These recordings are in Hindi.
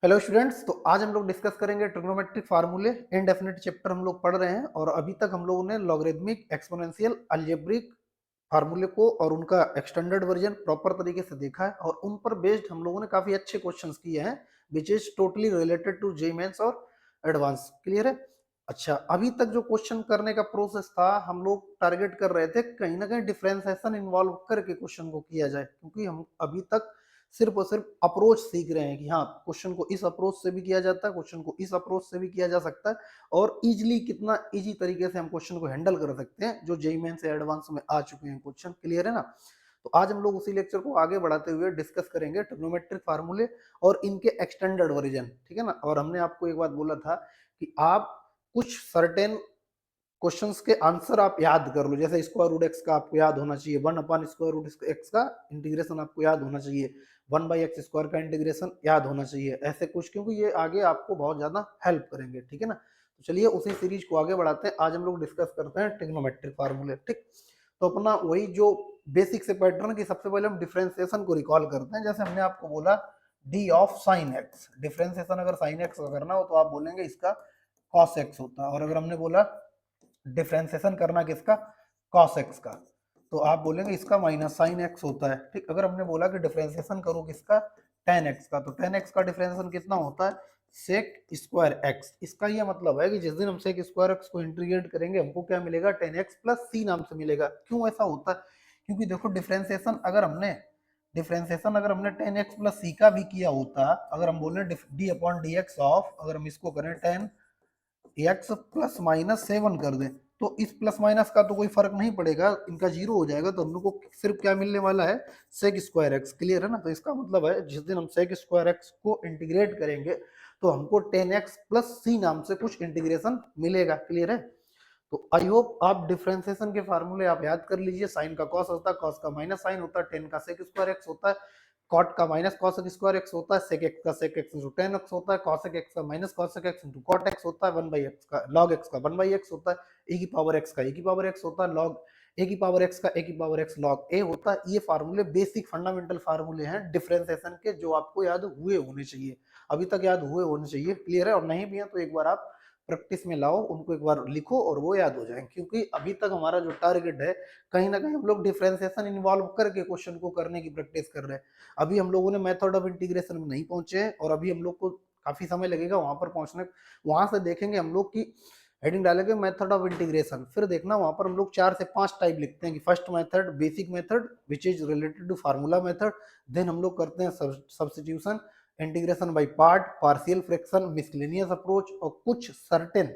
Hello students. तो आज हम लोग डिस्कस करेंगे ट्रिग्नोमेट्रिक फार्मूले। इनडेफिनिट चैप्टर हम लोग पढ़ रहे हैं और अभी तक हम लोगों ने लॉगरिथमिक, एक्सपोनेंशियल, अलजेब्रिक फार्मूले को और उनका एक्सटेंडेड वर्जन प्रॉपर तरीके से देखा है और उन पर बेस्ड हम लोगों ने काफी अच्छे क्वेश्चंस किए हैं which is totally related to JEE Mains और एडवांस। क्लियर है? अच्छा, अभी तक जो क्वेश्चन करने का प्रोसेस था हम लोग टारगेट कर रहे थे कहीं ना कहीं डिफरेंशिएशन इन्वॉल्व करके क्वेश्चन को किया जाए, क्योंकि हम अभी तक सिर्फ और सिर्फ अप्रोच सीख रहे हैं कि हाँ क्वेश्चन को इस अप्रोच से भी किया जाता है, क्वेश्चन को इस अप्रोच से भी किया जा सकता है और इजीली कितना इजी तरीके से हम क्वेश्चन को हैंडल कर सकते हैं जो जेईई मेंस से एडवांस में आ चुके हैं क्वेश्चन। क्लियर है ना? तो आज हम लोग उसी लेक्चर को आगे बढ़ाते हुए डिस्कस करेंगे ट्रिग्नोमेट्रिक फार्मूले और इनके एक्सटेंडेड वर्जन। ठीक है ना? और हमने आपको एक बात बोला था कि आप कुछ सर्टेन क्वेश्चंस के आंसर आप याद कर लो, जैसे स्क्वायर रूट एक्स का आपको याद होना चाहिए, one upon square root x का इंटीग्रेशन आपको याद होना चाहिए, वन बाई एक्स स्क्वायर का इंटीग्रेशन याद होना चाहिए, ऐसे कुछ, क्योंकि ये आगे आपको बहुत ज्यादा हेल्प करेंगे। ठीक है ना? तो चलिए उसी सीरीज को आगे बढ़ाते हैं। आज हम लोग डिस्कस करते हैं ट्रिग्नोमेट्रिक फार्मूले। ठीक, तो अपना वही जो बेसिक से पैटर्न की सबसे पहले हम डिफरेंशिएशन को रिकॉल करते हैं। जैसे हमने आपको बोला D of sine x, differentiation अगर साइन एक्स का करना हो तो आप बोलेंगे इसका कॉस एक्स होता है, और अगर हमने बोला डिफरेंशिएशन करना किसका, कॉस एक्स का, तो आप बोलेंगे इसका माइनस साइन एक्स होता है। ठीक, अगर हमने बोला कि डिफरेंशिएशन करो किसका, टेन एक्स का, तो टेन एक्स का डिफरेंशिएशन कितना होता है, सेक स्क्वायर एक्स। इसका ये मतलब है कि जिस दिन हम सेक स्क्वायर एक्स को इंटीग्रेट करेंगे हमको क्या मिलेगा, टेन एक्स प्लस सी नाम से मिलेगा। क्यों ऐसा होता है? क्योंकि देखो डिफरेंशिएशन अगर हमने टेन एक्स प्लस सी का भी किया होता, अगर हम बोले D upon D x of, अगर हम इसको करें ten x plus minus seven कर दें, तो इस प्लस माइनस का तो कोई फर्क नहीं पड़ेगा, इनका जीरो हो जाएगा, तो हम लोग को सिर्फ क्या मिलने वाला है, सेक स्क्वायर एक्स। क्लियर है ना? तो इसका मतलब है जिस दिन हम सेक स्क्वायर एक्स को इंटीग्रेट करेंगे तो हमको टेन एक्स प्लस सी नाम से कुछ इंटीग्रेशन मिलेगा। क्लियर है? तो आई होप आप डिफरेंशिएशन के फार्मूले आप याद कर लीजिए। साइन का कॉस होता है, कॉस का माइनस साइन होता है, टेन का सेक स्क्वायर एक्स होता है, कॉट का माइनस कॉसेक स्क्वायर एक्स होता है, सेक एक्स का sec x into tan x होता है, कॉसेक एक्स का minus cosec x into cot x होता है, वन बाई एक्स का लॉग एक्स का वन बाई एक्स होता है, ए की पावर एक्स का ए की पावर एक्स होता है, लॉग ए की पावर एक्स का ए की पावर एक्स लॉग ए होता है। ये फार्मूले बेसिक फंडामेंटल फार्मूले हैं डिफरेंशिएशन के, जो आपको याद हुए होने चाहिए, अभी तक याद हुए होने चाहिए। क्लियर है? और नहीं भी है तो एक बार आप प्रैक्टिस में लाओ, उनको एक बार लिखो और वो याद हो जाए, क्योंकि अभी तक हमारा जो टारगेट है कहीं ना कहीं हम लोग डिफरेंशिएशन इन्वॉल्व करके क्वेश्चन को करने की प्रैक्टिस कर रहे हैं। अभी हम लोगों ने मेथड ऑफ इंटीग्रेशन में नहीं पहुंचे हैं और अभी हम लोग को काफी समय लगेगा वहां पर पहुंचने। वहां से देखेंगे हम लोग की हेडिंग डालेंगे मेथड ऑफ इंटीग्रेशन, फिर देखना वहां पर हम लोग 4 से 5 टाइप लिखते हैं कि first method basic method which is related to formula method, then हम लोग करते हैं substitution, integration by part, partial fraction, miscellaneous approach, और कुछ सर्टेन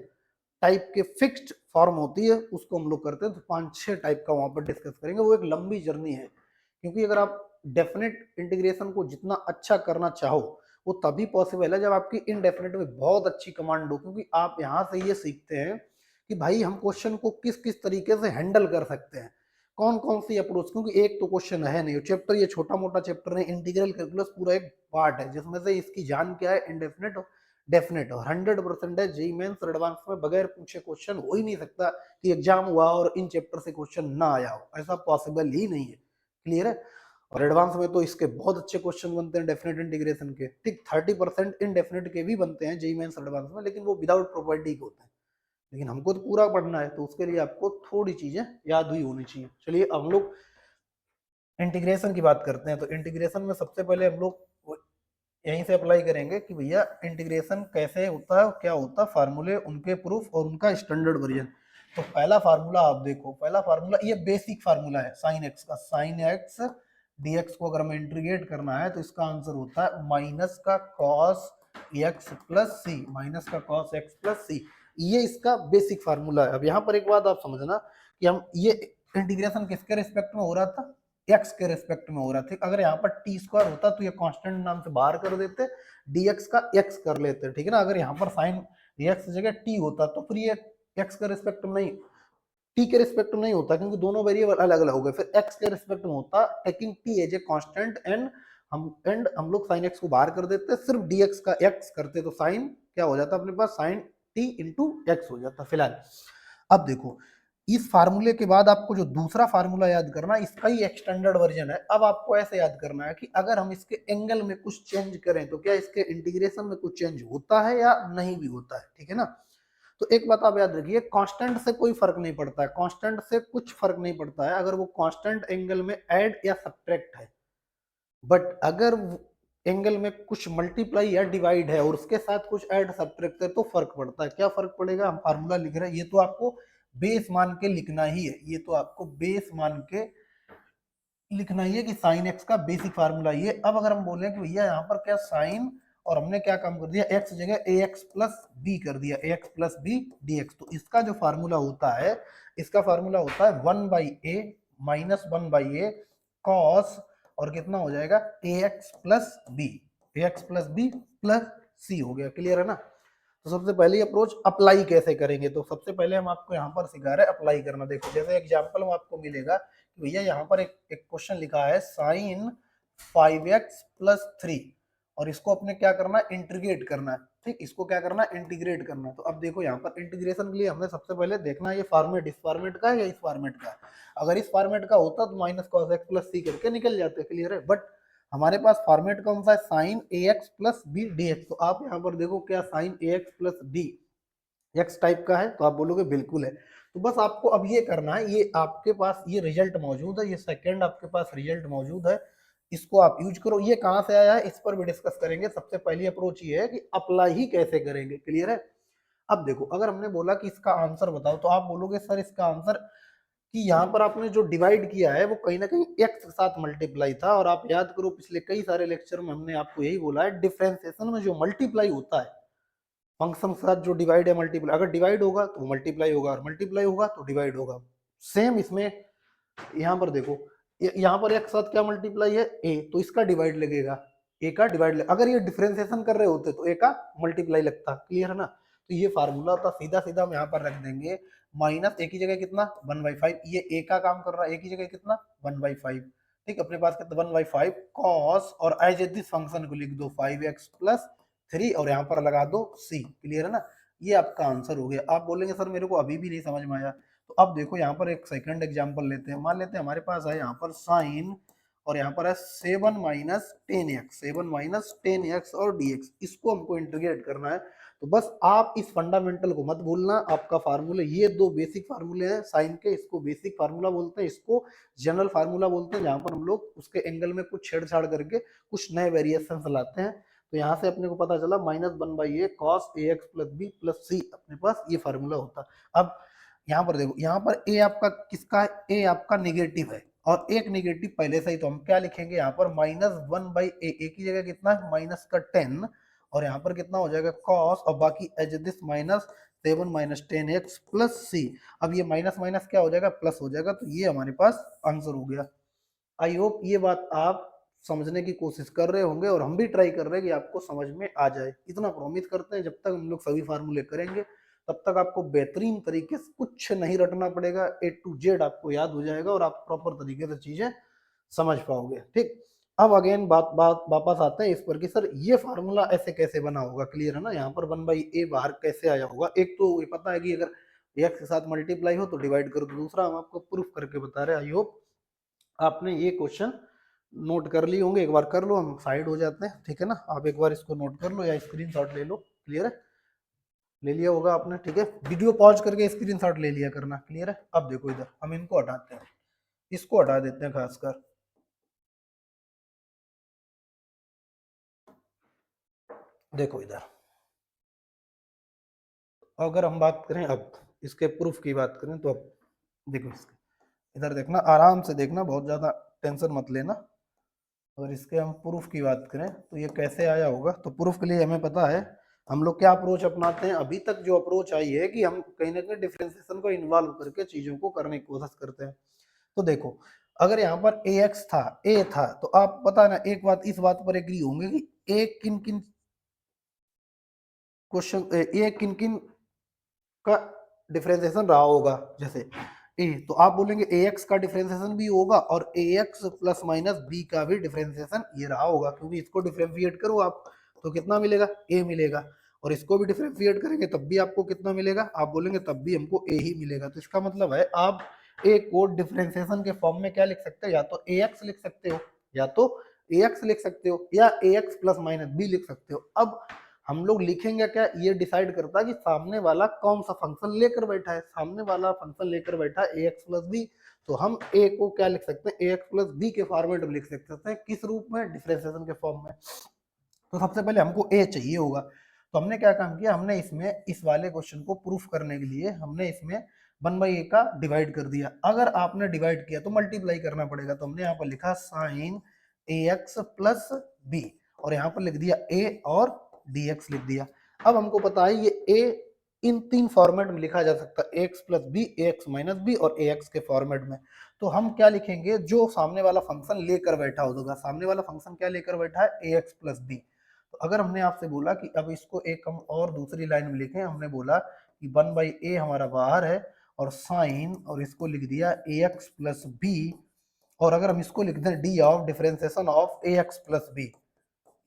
टाइप के फिक्स्ड फॉर्म होती है उसको हम लोग करते हैं। तो 5-6 टाइप का वहां पर डिस्कस करेंगे। वो एक लंबी जर्नी है, क्योंकि अगर आप डेफिनेट इंटीग्रेशन को जितना अच्छा करना चाहो वो तभी पॉसिबल है जब आपकी इनडेफिनेट में बहुत अच्छी कमांड हो, क्योंकि आप यहाँ से ये सीखते हैं कि भाई हम क्वेश्चन को किस किस तरीके से हैंडल कर सकते हैं, कौन कौन सी अप्रोच, क्योंकि एक तो क्वेश्चन है नहीं चैप्टर, ये छोटा मोटा चैप्टर है, इंटीग्रल कैलकुलस पूरा एक पार्ट है जिसमें से इसकी जान क्या है, इंडेफिनेट और डेफिनेट। और 100% है जेईई मेंस और एडवांस में बगैर पूछे क्वेश्चन हो ही नहीं सकता कि एग्जाम हुआ और इन चैप्टर से क्वेश्चन ना आया हो, ऐसा पॉसिबल ही नहीं है। क्लियर है? और एडवांस में तो इसके बहुत अच्छे क्वेश्चन बनते हैं डेफिनेट इंटीग्रेशन के। ठीक, 30% इनडेफिनेट के भी बनते हैं जेईई मेंस एडवांस में, लेकिन वो विदाउट प्रॉपर्टी के होते हैं। लेकिन हमको तो पूरा पढ़ना है, तो उसके लिए आपको थोड़ी चीजें याद हुई होनी चाहिए। चलिए हम लोग इंटीग्रेशन की बात करते हैं। तो इंटीग्रेशन में सबसे पहले हम लोग यहीं से अप्लाई करेंगे कि भैया इंटीग्रेशन कैसे होता है, क्या होता है, फार्मूले, उनके प्रूफ और उनका स्टैंडर्ड वर्जन। तो पहला फार्मूला आप देखो, पहला फार्मूला ये बेसिक फार्मूला है साइन एक्स का। साइन एक्स डीएक्स को अगर हमें इंटीग्रेट करना है तो इसका आंसर होता है माइनस का कॉस एक्स प्लस सी, माइनस का कॉस एक्स प्लस सी। ये इसका बेसिक फार्मूला है। अब यहाँ पर एक बात आप समझना कि हम ये इंटीग्रेशन किसके रिस्पेक्ट में हो रहा था, एक्स के रिस्पेक्ट में हो रहा था। अगर यहाँ पर टी स्क्वायर होता तो ये कांस्टेंट नाम से बाहर कर देते, डीएक्स का एक्स कर लेते, ठीक है ना। अगर यहाँ पर साइन एक्स जगह टी होता तो फिर ये एक्स के रिस्पेक्ट में नहीं, टी के रिस्पेक्ट में नहीं होता, क्योंकि दोनों वेरिएबल अलग अलग हो गए। फिर एक्स के रिस्पेक्ट में होता taking t as a constant, and हम लोग साइन एक्स को बाहर कर देते, सिर्फ डीएक्स का एक्स करते, तो साइन क्या हो जाता अपने पास, साइन टी इंटू एक्स हो जाता। फिलहाल अब देखो इस फार्मूले के बाद आपको जो दूसरा फार्मूला याद करना है, इसका ही एक्सटेंडेड वर्जन है। अब आपको ऐसे याद करना है कि अगर हम इसके एंगल में कुछ चेंज करें तो क्या इसके इंटीग्रेशन में कुछ चेंज होता है या नहीं भी होता है, ठीक है ना। तो एक बात आप याद रखिए, कांस्टेंट से कोई फर्क नहीं पड़ता है, कांस्टेंट से कुछ फर्क नहीं पड़ता है अगर वो कांस्टेंट एंगल में ऐड या सब्ट्रैक्ट है। बट अगर एंगल में कुछ मल्टीप्लाई या डिवाइड है और उसके साथ कुछ ऐड सब्ट्रैक्ट है तो फर्क पड़ता है। क्या फर्क पड़ेगा, हम फार्मूला लिख रहे हैं, ये तो आपको बेस मान के लिखना ही है, ये तो आपको बेस मान के लिखना ही है कि साइन एक्स का बेसिक फार्मूला ये। अब अगर हम बोले कि भैया यहाँ पर क्या साइन, और हमने क्या काम कर दिया, एक्स जगह ए एक्स प्लस बी कर दिया, a x plus b d x, तो इसका जो फार्मूला होता है, इसका फार्मूला होता है 1/a माइनस 1/a कॉस, और कितना हो जाएगा ए एक्स प्लस बी, ए एक्स प्लस बी प्लस सी हो गया। क्लियर है ना। तो सबसे पहली अप्रोच अप्लाई कैसे करेंगे, तो सबसे पहले हम आपको यहाँ पर सिखा रहे हैं अप्लाई करना। देखो जैसे एग्जाम्पल में आपको मिलेगा कि भैया यहाँ पर एक क्वेश्चन लिखा है साइन 5x प्लस 3, और इसको अपने क्या करना है, इंटीग्रेट करना है। ठीक, इसको क्या करना है, इंटीग्रेट करना है। तो अब देखो यहाँ पर इंटीग्रेशन के लिए हमने सबसे पहले देखना है ये फॉर्मेट इस फॉर्मेट का है या इस फॉर्मेट का है। अगर इस फॉर्मेट का होता तो माइनस कॉस एक्स प्लस सी करके निकल जाते, क्लियर है। बट हमारे पास फॉर्मेट कौन सा है, sine a x plus b d x. तो आप यहाँ पर देखो क्या sine a x plus b x type का है, तो आप बोलोगे बिल्कुल है। तो बस आपको अब ये करना है, ये आपके पास ये रिजल्ट मौजूद है, ये सेकंड आपके पास रिजल्ट मौजूद है, इसको आप यूज करो। ये कहाँ से आया है इस पर भी डिस्कस करेंगे। सबसे पहली अप्रोच ये है कि अप्लाई ही कैसे करेंगे, क्लियर है। अब देखो अगर हमने बोला कि इसका आंसर बताओ, तो आप बोलोगे सर इसका आंसर कि यहाँ पर आपने जो डिवाइड किया है वो कहीं ना कहीं एक्स के साथ मल्टीप्लाई था। और आप याद करो पिछले कई सारे लेक्चर में हमने आपको यही बोला है, डिफरेंशिएशन में जो मल्टीप्लाई होता है फंक्शन के साथ, जो डिवाइड है मल्टीप्लाई, अगर डिवाइड होगा तो मल्टीप्लाई होगा और मल्टीप्लाई होगा तो डिवाइड होगा। सेम इसमें यहाँ पर देखो, यहाँ पर एक साथ क्या मल्टीप्लाई है, ए, तो इसका डिवाइड लगेगा, ए का डिवाइड अगर ये डिफरेंशिएशन कर रहे होते तो ए का मल्टीप्लाई लगता, क्लियर है ना। तो ये फार्मूला था, सीधा सीधा हम यहाँ पर रख देंगे माइनस ए की जगह कितना 1/5, ये ए का काम कर रहा है, ए की जगह कितना 1/5। ठीक, अपने पास कितना 1/5 कॉस, और एज ए दिस फंक्शन को लिख दो 5x प्लस 3 और यहाँ पर लगा दो c, क्लियर है ना। ये आपका आंसर हो गया। आप बोलेंगे सर मेरे को अभी भी नहीं समझ में आया, तो अब देखो यहाँ पर एक सेकंड एग्जांपल लेते हैं। मान लेते हैं हमारे पास है यहाँ पर साइन, और यहाँ पर है 7 माइनस 10x, 7 माइनस 10x और dx, इसको हमको इंटीग्रेट करना है। तो बस आप इस फंडामेंटल को मत भूलना, आपका फार्मूले ये दो बेसिक फार्मूले हैं साइन के, इसको बेसिक फार्मूला बोलते हैं, इसको जनरल फार्मूला बोलते हैं, जहाँ पर हम लोग उसके एंगल में कुछ छेड़छाड़ करके कुछ नए वेरिएशन लाते हैं। तो यहाँ से अपने को पता चला -1/a cos ax plus b plus c, अपने पास ये फार्मूला होता। अब यहाँ पर देखो, यहाँ पर a आपका किसका है, a आपका निगेटिव है, और एक निगेटिव पहले से ही, तो हम क्या लिखेंगे यहाँ पर -1/a, a की जगह कितना है माइनस का 10, और यहाँ पर कितना हो जाएगा cos, और बाकी as this minus 7 minus 10x plus c. अब ये माइनस माइनस क्या हो जाएगा, प्लस हो जाएगा। तो ये हमारे पास आंसर हो गया। आई होप ये बात आप समझने की कोशिश कर रहे होंगे, और हम भी ट्राई कर रहे हैं कि आपको समझ में आ जाए। इतना प्रॉमिस करते हैं, जब तक हम लोग सभी फार्मूले करेंगे तब तक आपको बेहतरीन तरीके से कुछ नहीं रटना पड़ेगा, A to Z आपको याद हो जाएगा और आप प्रॉपर तरीके से चीजें समझ पाओगे। ठीक, अब अगेन बात बात वापस आते हैं इस पर कि सर ये फार्मूला ऐसे कैसे बना होगा, क्लियर है ना। यहाँ पर 1/a बाहर कैसे आया होगा, एक तो ये पता है कि अगर x के साथ मल्टीप्लाई हो तो डिवाइड करो, तो दूसरा हम आपको प्रूफ करके बता रहे हैं। आई होप आपने ये क्वेश्चन नोट कर लिए होंगे, एक बार कर लो, हम साइड हो जाते हैं, ठीक है ना। आप एक बार इसको नोट कर लो या स्क्रीनशॉट ले लो, क्लियर है, ले लिया होगा आपने, ठीक है। वीडियो पॉज करके स्क्रीनशॉट ले लिया करना, क्लियर है। अब देखो इधर हम इनको हटाते हैं, इसको हटा देते हैं खासकर। देखो इधर अगर हम बात करें, अब इसके प्रूफ की बात करें, तो अब देखो इसके इधर देखना, आराम से देखना, बहुत ज्यादा टेंशन मत लेना। अगर इसके हम प्रूफ की बात करें तो ये कैसे आया होगा, तो प्रूफ के लिए हमें पता है हम लोग क्या अप्रोच अपनाते हैं। अभी तक जो अप्रोच आई है कि हम कहीं ना कहीं डिफरेंशिएशन को इन्वॉल्व करके चीजों को करने की कोशिश करते हैं। तो देखो अगर यहाँ पर ए एक्स था, ए था, तो आप पता ना एक बात, इस बात पर एग्री होंगे कि ए किन किन क्वेश्चन, ए किन किन का डिफरेंशिएशन रहा होगा। जैसे ए, तो आप बोलेंगे ए एक्स का डिफरेंशिएशन भी होगा और ए एक्स प्लस माइनस बी का भी डिफरेंशिएशन ये रहा होगा, क्योंकि इसको डिफरेंशिएट करो आप तो कितना मिलेगा, ए मिलेगा। और इसको भी डिफरेंशिएट करेंगे तब भी आपको कितना मिलेगा, आप बोलेंगे तब भी हमको ए ही मिलेगा। तो इसका मतलब है आप ए को डिफरेंशिएशन के फॉर्म में क्या लिख सकते हो, या तो ए एक्स लिख सकते हो, या तो ए एक्स लिख सकते हो, या ए एक्स प्लस माइनस बी लिख सकते हो। अब हम लोग लिखेंगे क्या, ये डिसाइड करता है कि सामने वाला कौन सा फंक्शन लेकर बैठा है। सामने वाला फंक्शन लेकर बैठा है ए एक्स प्लस बी, तो हम ए को क्या लिख सकते हैं, ए एक्स प्लस बी के फॉर्मेट में लिख सकते हैं। किस रूप में, डिफरेंशिएशन के फॉर्म में। तो सबसे पहले हमको ए चाहिए होगा, तो हमने क्या काम किया, हमने इसमें इस वाले क्वेश्चन को प्रूफ करने के लिए हमने इसमें 1/a का डिवाइड कर दिया। अगर आपने डिवाइड किया तो मल्टीप्लाई करना पड़ेगा, तो हमने यहाँ पर लिखा sign a x plus b, और यहाँ पर लिख दिया ए और डी एक्स लिख दिया। अब हमको पता है ये ए इन तीन फॉर्मेट में लिखा जा सकता है, एक्स प्लस बी, ए एक्स माइनस बी और ए एक्स के फॉर्मेट में। तो हम क्या लिखेंगे, जो सामने वाला फंक्शन लेकर बैठा होगा, सामने वाला फंक्शन क्या लेकर बैठा है, ए एक्स प्लस बी। तो अगर हमने आपसे बोला कि अब इसको एक हम और दूसरी लाइन में लिखें, हमने बोला कि 1/a हमारा बाहर है और साइन, और इसको लिख दिया ए एक्स प्लस बी, और अगर हम इसको लिख दें d of differentiation of a x plus b,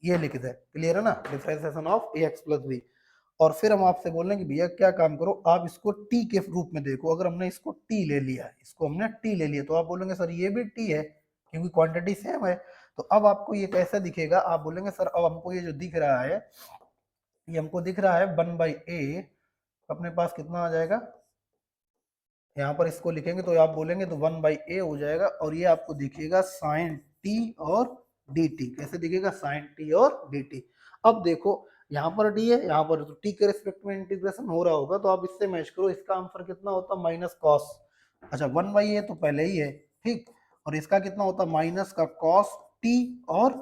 ये लिख दें, क्लियर है ना, differentiation of a x plus b. और फिर हम आपसे बोल रहे हैं कि भैया क्या काम करो, आप इसको टी के रूप में देखो। अगर हमने इसको टी ले लिया, इसको हमने टी ले लिया, तो आप बोलेंगे सर ये भी टी है क्योंकि क्वांटिटी सेम है। तो अब आपको ये कैसे दिखेगा, आप बोलेंगे सर अब हमको ये जो दिख रहा है, ये हमको दिख रहा है 1/a, अपने पास कितना आ जाएगा, यहाँ पर इसको लिखेंगे तो आप बोलेंगे तो 1/a हो जाएगा, और ये आपको दिखेगा साइन टी और डी टी। कैसे दिखेगा, साइन टी और डी टी। अब देखो यहाँ पर डी है, यहाँ पर तो टी के रिस्पेक्ट में इंटीग्रेशन हो रहा होगा, तो आप इससे मैच करो, इसका आंसर कितना होता, माइनस कॉस, अच्छा 1/a तो पहले ही है, ठीक, और इसका कितना होता, माइनस का कॉस टी और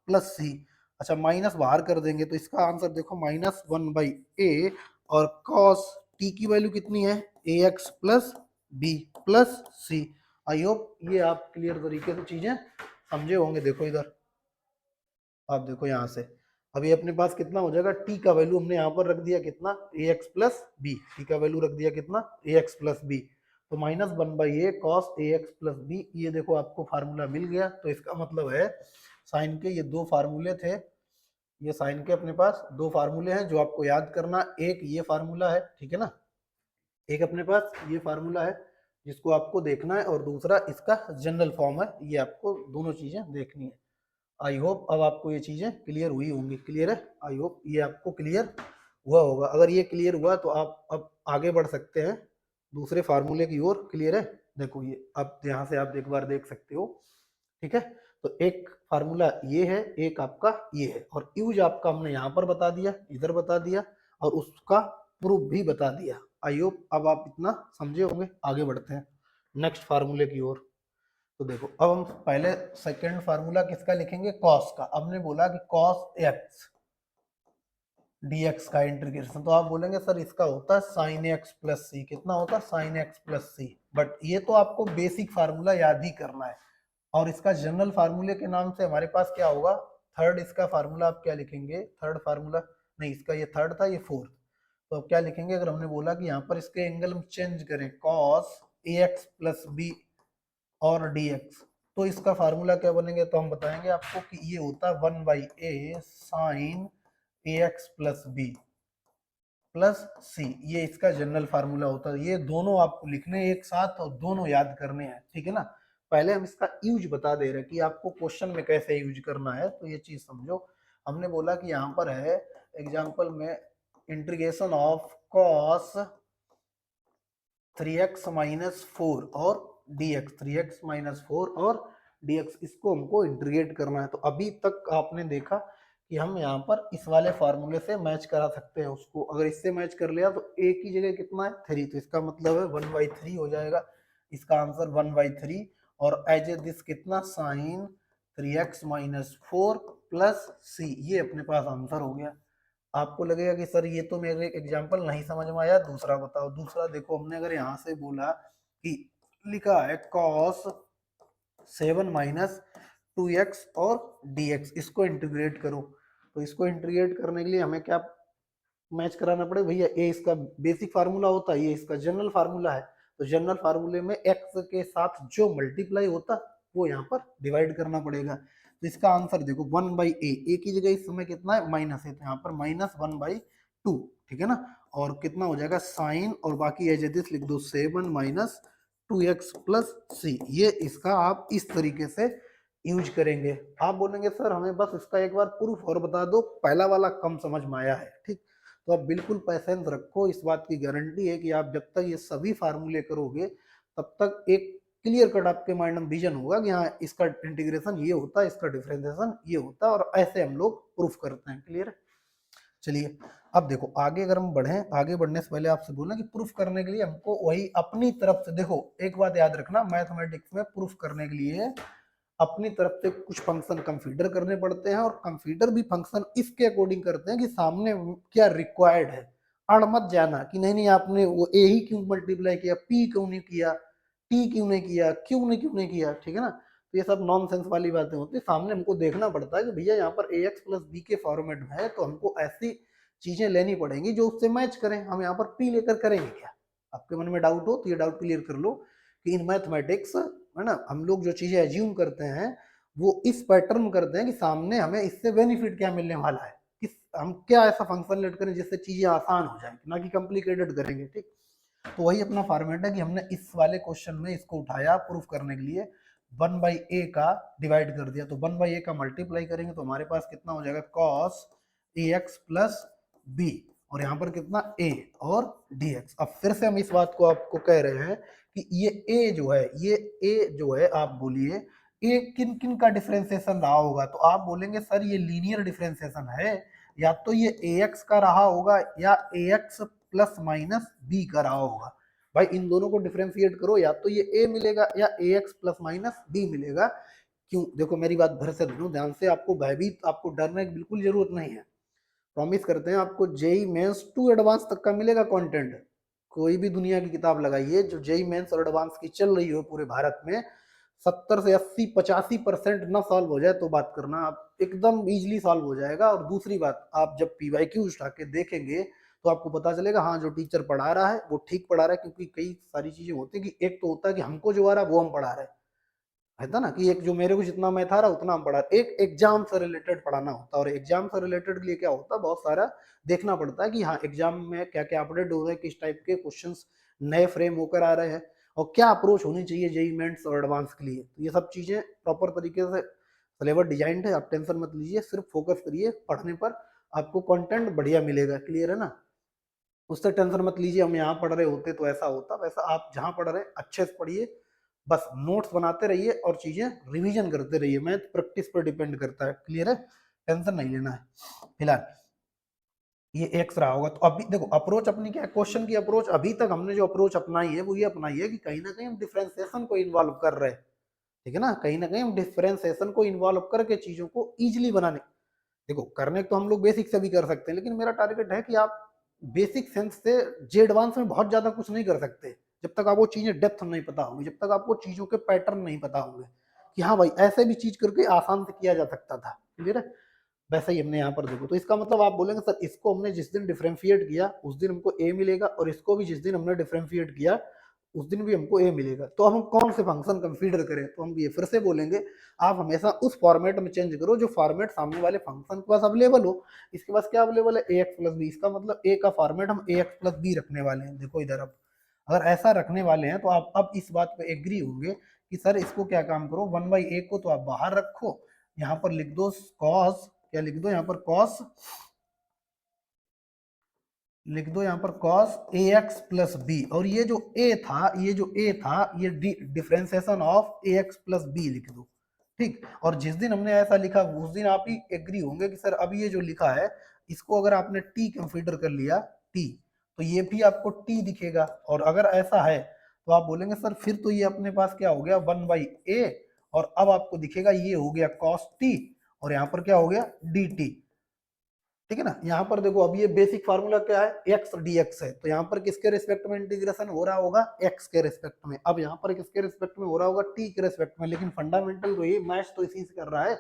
प्लस सी। अच्छा माइनस बाहर कर देंगे तो इसका आंसर देखो माइनस 1/a, और कॉस टी की वैल्यू कितनी है, a x plus b plus c. I hope ये आप क्लियर तरीके से चीजें समझे होंगे। देखो इधर, आप देखो यहाँ से, अभी अपने पास कितना हो जाएगा, टी का वैल्यू हमने यहाँ पर रख दिया कितना, a x plus B, T का वैल्यू रख दिया कितना, ए एक्स प्लस बी, तो minus 1/a cos A x plus b. ये देखो आपको फार्मूला मिल गया। तो इसका मतलब है साइन के ये दो फार्मूले थे, ये साइन के अपने पास दो फार्मूले हैं जो आपको याद करना, एक ये फार्मूला है, ठीक है ना, एक अपने पास ये फार्मूला है जिसको आपको देखना है, और दूसरा इसका जनरल फॉर्म है, ये आपको दोनों चीजें देखनी है। आई होप अब आपको ये चीजें क्लियर हुई होंगी, क्लियर है, आई होप ये आपको क्लियर हुआ होगा। अगर ये क्लियर हुआ तो आप अब आगे बढ़ सकते हैं दूसरे फार्मूले की ओर, क्लियर है। देखो ये अब यहाँ से आप एक बार देख सकते हो, ठीक है। तो एक फार्मूला ये है, एक आपका ये है, और यूज आपका हमने यहाँ पर बता दिया, इधर बता दिया, और उसका प्रूफ भी बता दिया। आई होप अब आप इतना समझे होंगे। आगे बढ़ते हैं नेक्स्ट फार्मूले की ओर। तो देखो अब हम पहले सेकंड फार्मूला किसका लिखेंगे, कॉस का। अब ने बोला कि कॉस एक्स dx का इंटीग्रेशन, तो आप बोलेंगे सर इसका होता है साइन एक्स प्लस सी। कितना होता है, sine x plus c. But ये तो आपको बेसिक फार्मूला याद ही करना है, और इसका जनरल फार्मूले के नाम से हमारे पास क्या होगा, थर्ड इसका फार्मूला आप क्या लिखेंगे, थर्ड फार्मूला नहीं, इसका ये थर्ड था, ये फोर्थ। तो अब क्या लिखेंगे, अगर हमने बोला कि यहाँ पर इसके एंगल हम चेंज करें, cos A x plus b और डी एक्स, तो इसका फार्मूला क्या बनेंगे, तो हम बताएंगे आपको कि ये होता है 1/a sign a x plus b plus c. ये इसका जनरल फार्मूला होता है। ये दोनों आपको लिखने एक साथ और दोनों याद करने हैं, ठीक है ना। पहले हम इसका यूज बता दे रहे हैं कि आपको क्वेश्चन में कैसे यूज करना है, तो ये चीज समझो। हमने बोला कि यहाँ पर है एग्जाम्पल में integration of cos 3x minus 4 और dx, 3x माइनस 4 और dx, इसको हमको इंटीग्रेट करना है। तो अभी तक आपने देखा कि हम यहाँ पर इस वाले फार्मूले से मैच करा सकते हैं उसको। अगर इससे मैच कर लिया तो a की जगह कितना है 3, तो इसका मतलब है 1/3 हो जाएगा, इसका आंसर 1/3। और एज ए दिस कितना, sign 3x minus 4 plus c, ये अपने पास आंसर हो गया। आपको लगेगा कि सर ये तो मेरे एग्जाम्पल नहीं समझ में आया, दूसरा बताओ। दूसरा देखो, हमने अगर यहाँ से बोला कि लिखा है कॉस 7 माइनस 2x और dx, इसको इंटीग्रेट करो। तो इसको इंटीग्रेट करने के लिए हमें क्या मैच कराना पड़ेगा भैया, ए इसका बेसिक फार्मूला होता है, ये इसका जनरल फार्मूला है। तो जनरल फार्मूले में x के साथ जो मल्टीप्लाई होता वो यहाँ पर डिवाइड करना पड़ेगा। तो इसका आंसर देखो 1/a, ए की जगह इस समय कितना है, माइनस है, तो यहाँ पर माइनस 1/a 2, ठीक है ना। और कितना हो जाएगा साइन, और बाकी एज इट इज लिख दो 7 माइनस 2x प्लस सी। ये इसका आप इस तरीके से यूज करेंगे। आप बोलेंगे सर हमें बस इसका एक बार प्रूफ और बता दो, पहला वाला कम समझ में आया है, ठीक। तो आप बिल्कुल पेशेंस रखो, इस बात की गारंटी है कि आप जब तक ये सभी फार्मूले करोगे तब तक एक क्लियर कट आपके माइंड में विजन होगा कि हाँ इसका इंटीग्रेशन ये होता है, इसका डिफरेंशिएशन ये होता है, और ऐसे हम लोग प्रूफ करते हैं। क्लियर है। चलिए अब देखो आगे अगर हम बढ़े, आगे बढ़ने से पहले आपसे बोलना कि प्रूफ करने के लिए हमको वही अपनी तरफ से, देखो एक बात याद रखना, मैथमेटिक्स में प्रूफ करने के लिए अपनी तरफ से कुछ फंक्शन कंसीडर करने पड़ते हैं, और कंसीडर भी फंक्शन इसके अकॉर्डिंग करते हैं कि सामने क्या रिक्वायर्ड है। अड़ मत जाना कि नहीं नहीं आपने वो ए ही क्यों मल्टीप्लाई किया, पी क्यों नहीं किया, टी क्यों नहीं किया, क्यों नहीं किया, ठीक है ना। तो ये सब नॉनसेंस वाली बातें होती है। सामने हमको देखना पड़ता है कि भैया यहाँ पर ए एक्स प्लस बी के फॉर्मेट में है, तो हमको ऐसी चीजें लेनी पड़ेंगी जो उससे मैच करें। हम यहाँ पर पी लेकर करेंगे क्या? आपके मन में डाउट हो तो ये डाउट क्लियर कर लो कि इन मैथमेटिक्स है ना, हम लोग जो चीजें एज्यूम करते हैं वो इस पैटर्न में करते हैं कि सामने हमें इससे बेनिफिट क्या मिलने वाला है, किस हम क्या ऐसा फंक्शन लेट करें जिससे चीजें आसान हो जाए, ना कि कॉम्प्लिकेटेड करेंगे, ठीक। तो वही अपना फॉर्मेट है कि हमने इस वाले क्वेश्चन में इसको उठाया प्रूफ करने के लिए, 1/a का डिवाइड कर दिया, तो 1/a का मल्टीप्लाई करेंगे तो हमारे पास कितना हो जाएगा cos ax प्लस बी, और यहाँ पर कितना a और dx। अब फिर से हम इस बात को आपको कह रहे हैं कि ये a जो है, ये a जो है, आप बोलिए a किन किन का डिफरेंशिएशन रहा होगा, तो आप बोलेंगे सर ये लीनियर डिफरेंशिएशन है, या तो ये ax का रहा होगा या ax प्लस माइनस बी का रहा होगा। भाई इन दोनों को डिफरेंशिएट करो, या तो ये a मिलेगा या ax प्लस माइनस b मिलेगा। क्यों? देखो मेरी बात भर से सुनो ध्यान से, आपको भयभीत, आपको डरने की बिल्कुल जरूरत नहीं है। प्रॉमिस करते हैं आपको जेई मेंस टू एडवांस तक का मिलेगा कंटेंट। कोई भी दुनिया की किताब लगाइए जो जेई मेंस और एडवांस की चल रही हो पूरे भारत में, 70 से 80-85% ना सॉल्व हो जाए तो बात करना, आप एकदम इजीली सॉल्व हो जाएगा। और दूसरी बात, आप जब पीवाईक्यू उठा के देखेंगे तो आपको पता चलेगा हाँ जो टीचर पढ़ा रहा है वो ठीक पढ़ा रहा है, क्योंकि कई सारी चीजें होती है कि एक तो होता है कि हमको जो आ रहा है वो हम पढ़ा रहे हैं, है ना, कि एक जो मेरे को जितना मैथ आ रहा उतना हम पढ़ा, एक एग्जाम से रिलेटेड पढ़ाना होता है। और एग्जाम से रिलेटेड के लिए क्या होता है, बहुत सारा देखना पड़ता है कि हाँ एग्जाम में क्या क्या अपडेट हो रहे हैं, किस टाइप के क्वेश्चंस नए फ्रेम होकर आ रहे हैं, और क्या अप्रोच होनी चाहिए जेई मेंस और एडवांस के लिए। तो ये सब चीजें प्रॉपर तरीके से सिलेबस डिजाइन है, आप टेंशन मत लीजिए, सिर्फ फोकस करिए पढ़ने पर, आपको कंटेंट बढ़िया मिलेगा। क्लियर है ना, उससे टेंशन मत लीजिए हम यहाँ पढ़ रहे होते तो ऐसा होता, वैसा आप जहाँ पढ़ रहे हैं अच्छे से पढ़िए, बस नोट्स बनाते रहिए और चीजें रिवीजन करते रहिए, मैथ प्रैक्टिस पर डिपेंड करता है। क्लियर है, टेंशन नहीं लेना है। फिलहाल ये एक्स रहा होगा, तो अभी देखो अप्रोच अपनी क्या है, क्वेश्चन की अप्रोच अभी तक हमने जो अप्रोच अपनाई है वो ये अपनाई है कि कहीं ना कहीं हम डिफरेंशिएशन को इन्वॉल्व कर रहे हैं, ठीक है ना, कहीं ना कहीं हम डिफरेंशिएशन को इन्वॉल्व करके चीजों को इजिली बनाने, देखो करने तो हम लोग बेसिक से भी कर सकते हैं, लेकिन मेरा टारगेट है कि आप बेसिक सेंस से जे एडवांस में बहुत ज्यादा कुछ नहीं कर सकते जब तक आपको चीजें डेप्थ नहीं पता होंगी, जब तक आपको चीजों के पैटर्न नहीं पता होंगे कि हाँ भाई ऐसे भी चीज करके आसान से किया जा सकता था। क्लियर है, वैसा ही हमने यहाँ पर देखो, तो इसका मतलब आप बोलेंगे सर इसको हमने जिस दिन डिफरेंशिएट किया उस दिन हमको ए मिलेगा, और इसको भी जिस दिन हमने डिफरेंशिएट किया उस दिन भी हमको ए मिलेगा, तो हम कौन से फंक्शन कंसीडर करें, तो हम ये फिर से बोलेंगे आप हमेशा उस फॉर्मेट में चेंज करो जो फॉर्मेट सामने वाले फंक्शन के पास अवेलेबल हो। इसके पास क्या अवेलेबल है, ए एक्स प्लस बी, इसका मतलब ए का फॉर्मेट हम ए एक्स प्लस बी रखने वाले हैं। देखो इधर, अब अगर ऐसा रखने वाले हैं तो आप अब इस बात पे एग्री होंगे कि सर इसको क्या काम करो, 1/a को तो आप बाहर रखो, यहाँ पर लिख दो कॉस, क्या लिख दो यहाँ पर कॉस, लिख दो यहाँ पर cos ax प्लस बी, और ये जो a था, ये जो a था ये differentiation of ax plus b लिख दो, ठीक। और जिस दिन हमने ऐसा लिखा उस दिन आप ही एग्री होंगे कि सर अब ये जो लिखा है इसको अगर आपने t कंसीडर कर लिया t, तो ये भी आपको t दिखेगा, और अगर ऐसा है तो आप बोलेंगे सर फिर तो ये अपने पास क्या हो गया 1/a, और अब आपको दिखेगा ये हो गया cos t, और यहाँ पर क्या हो गया dt, ठीक है ना। यहाँ पर देखो अब ये बेसिक फार्मूला क्या है, एक्स dx है, तो यहाँ पर किसके रिस्पेक्ट में इंटीग्रेशन हो रहा होगा, एक्स के रिस्पेक्ट में। अब यहाँ पर किसके रिस्पेक्ट में हो रहा होगा, टी के रिस्पेक्ट में, लेकिन फंडामेंटल तो ये मैच तो इसी से कर रहा है,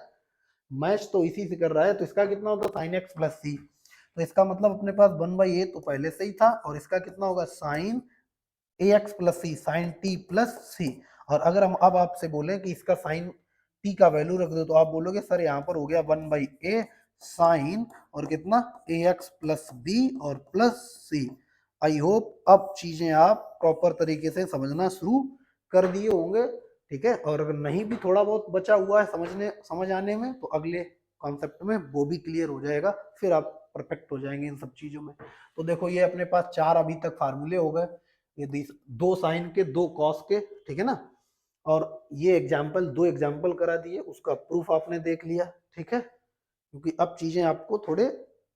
मैच तो इसी से कर रहा है, तो इसका कितना होगा साइन एक्स प्लस सी, तो इसका मतलब अपने पास 1/a तो पहले से ही था, और इसका कितना होगा sign a x plus C, sign T plus c. और अगर हम अब आपसे बोले कि इसका साइन टी का वैल्यू रख दो, तो आप बोलोगे सर यहाँ पर हो गया 1/a साइन और कितना ए एक्स प्लस बी और प्लस सी। आई होप अब चीजें आप प्रॉपर तरीके से समझना शुरू कर दिए होंगे, ठीक है। और अगर नहीं भी थोड़ा बहुत बचा हुआ है समझ आने में, तो अगले कॉन्सेप्ट में वो भी क्लियर हो जाएगा, फिर आप परफेक्ट हो जाएंगे इन सब चीजों में। तो देखो ये अपने पास 4 अभी तक फार्मूले हो गए, ये 2 साइन के 2 कॉस के, ठीक है ना। और ये एग्जाम्पल 2 एग्जाम्पल करा दिए, उसका प्रूफ आपने देख लिया, ठीक है। क्योंकि अब चीजें आपको थोड़े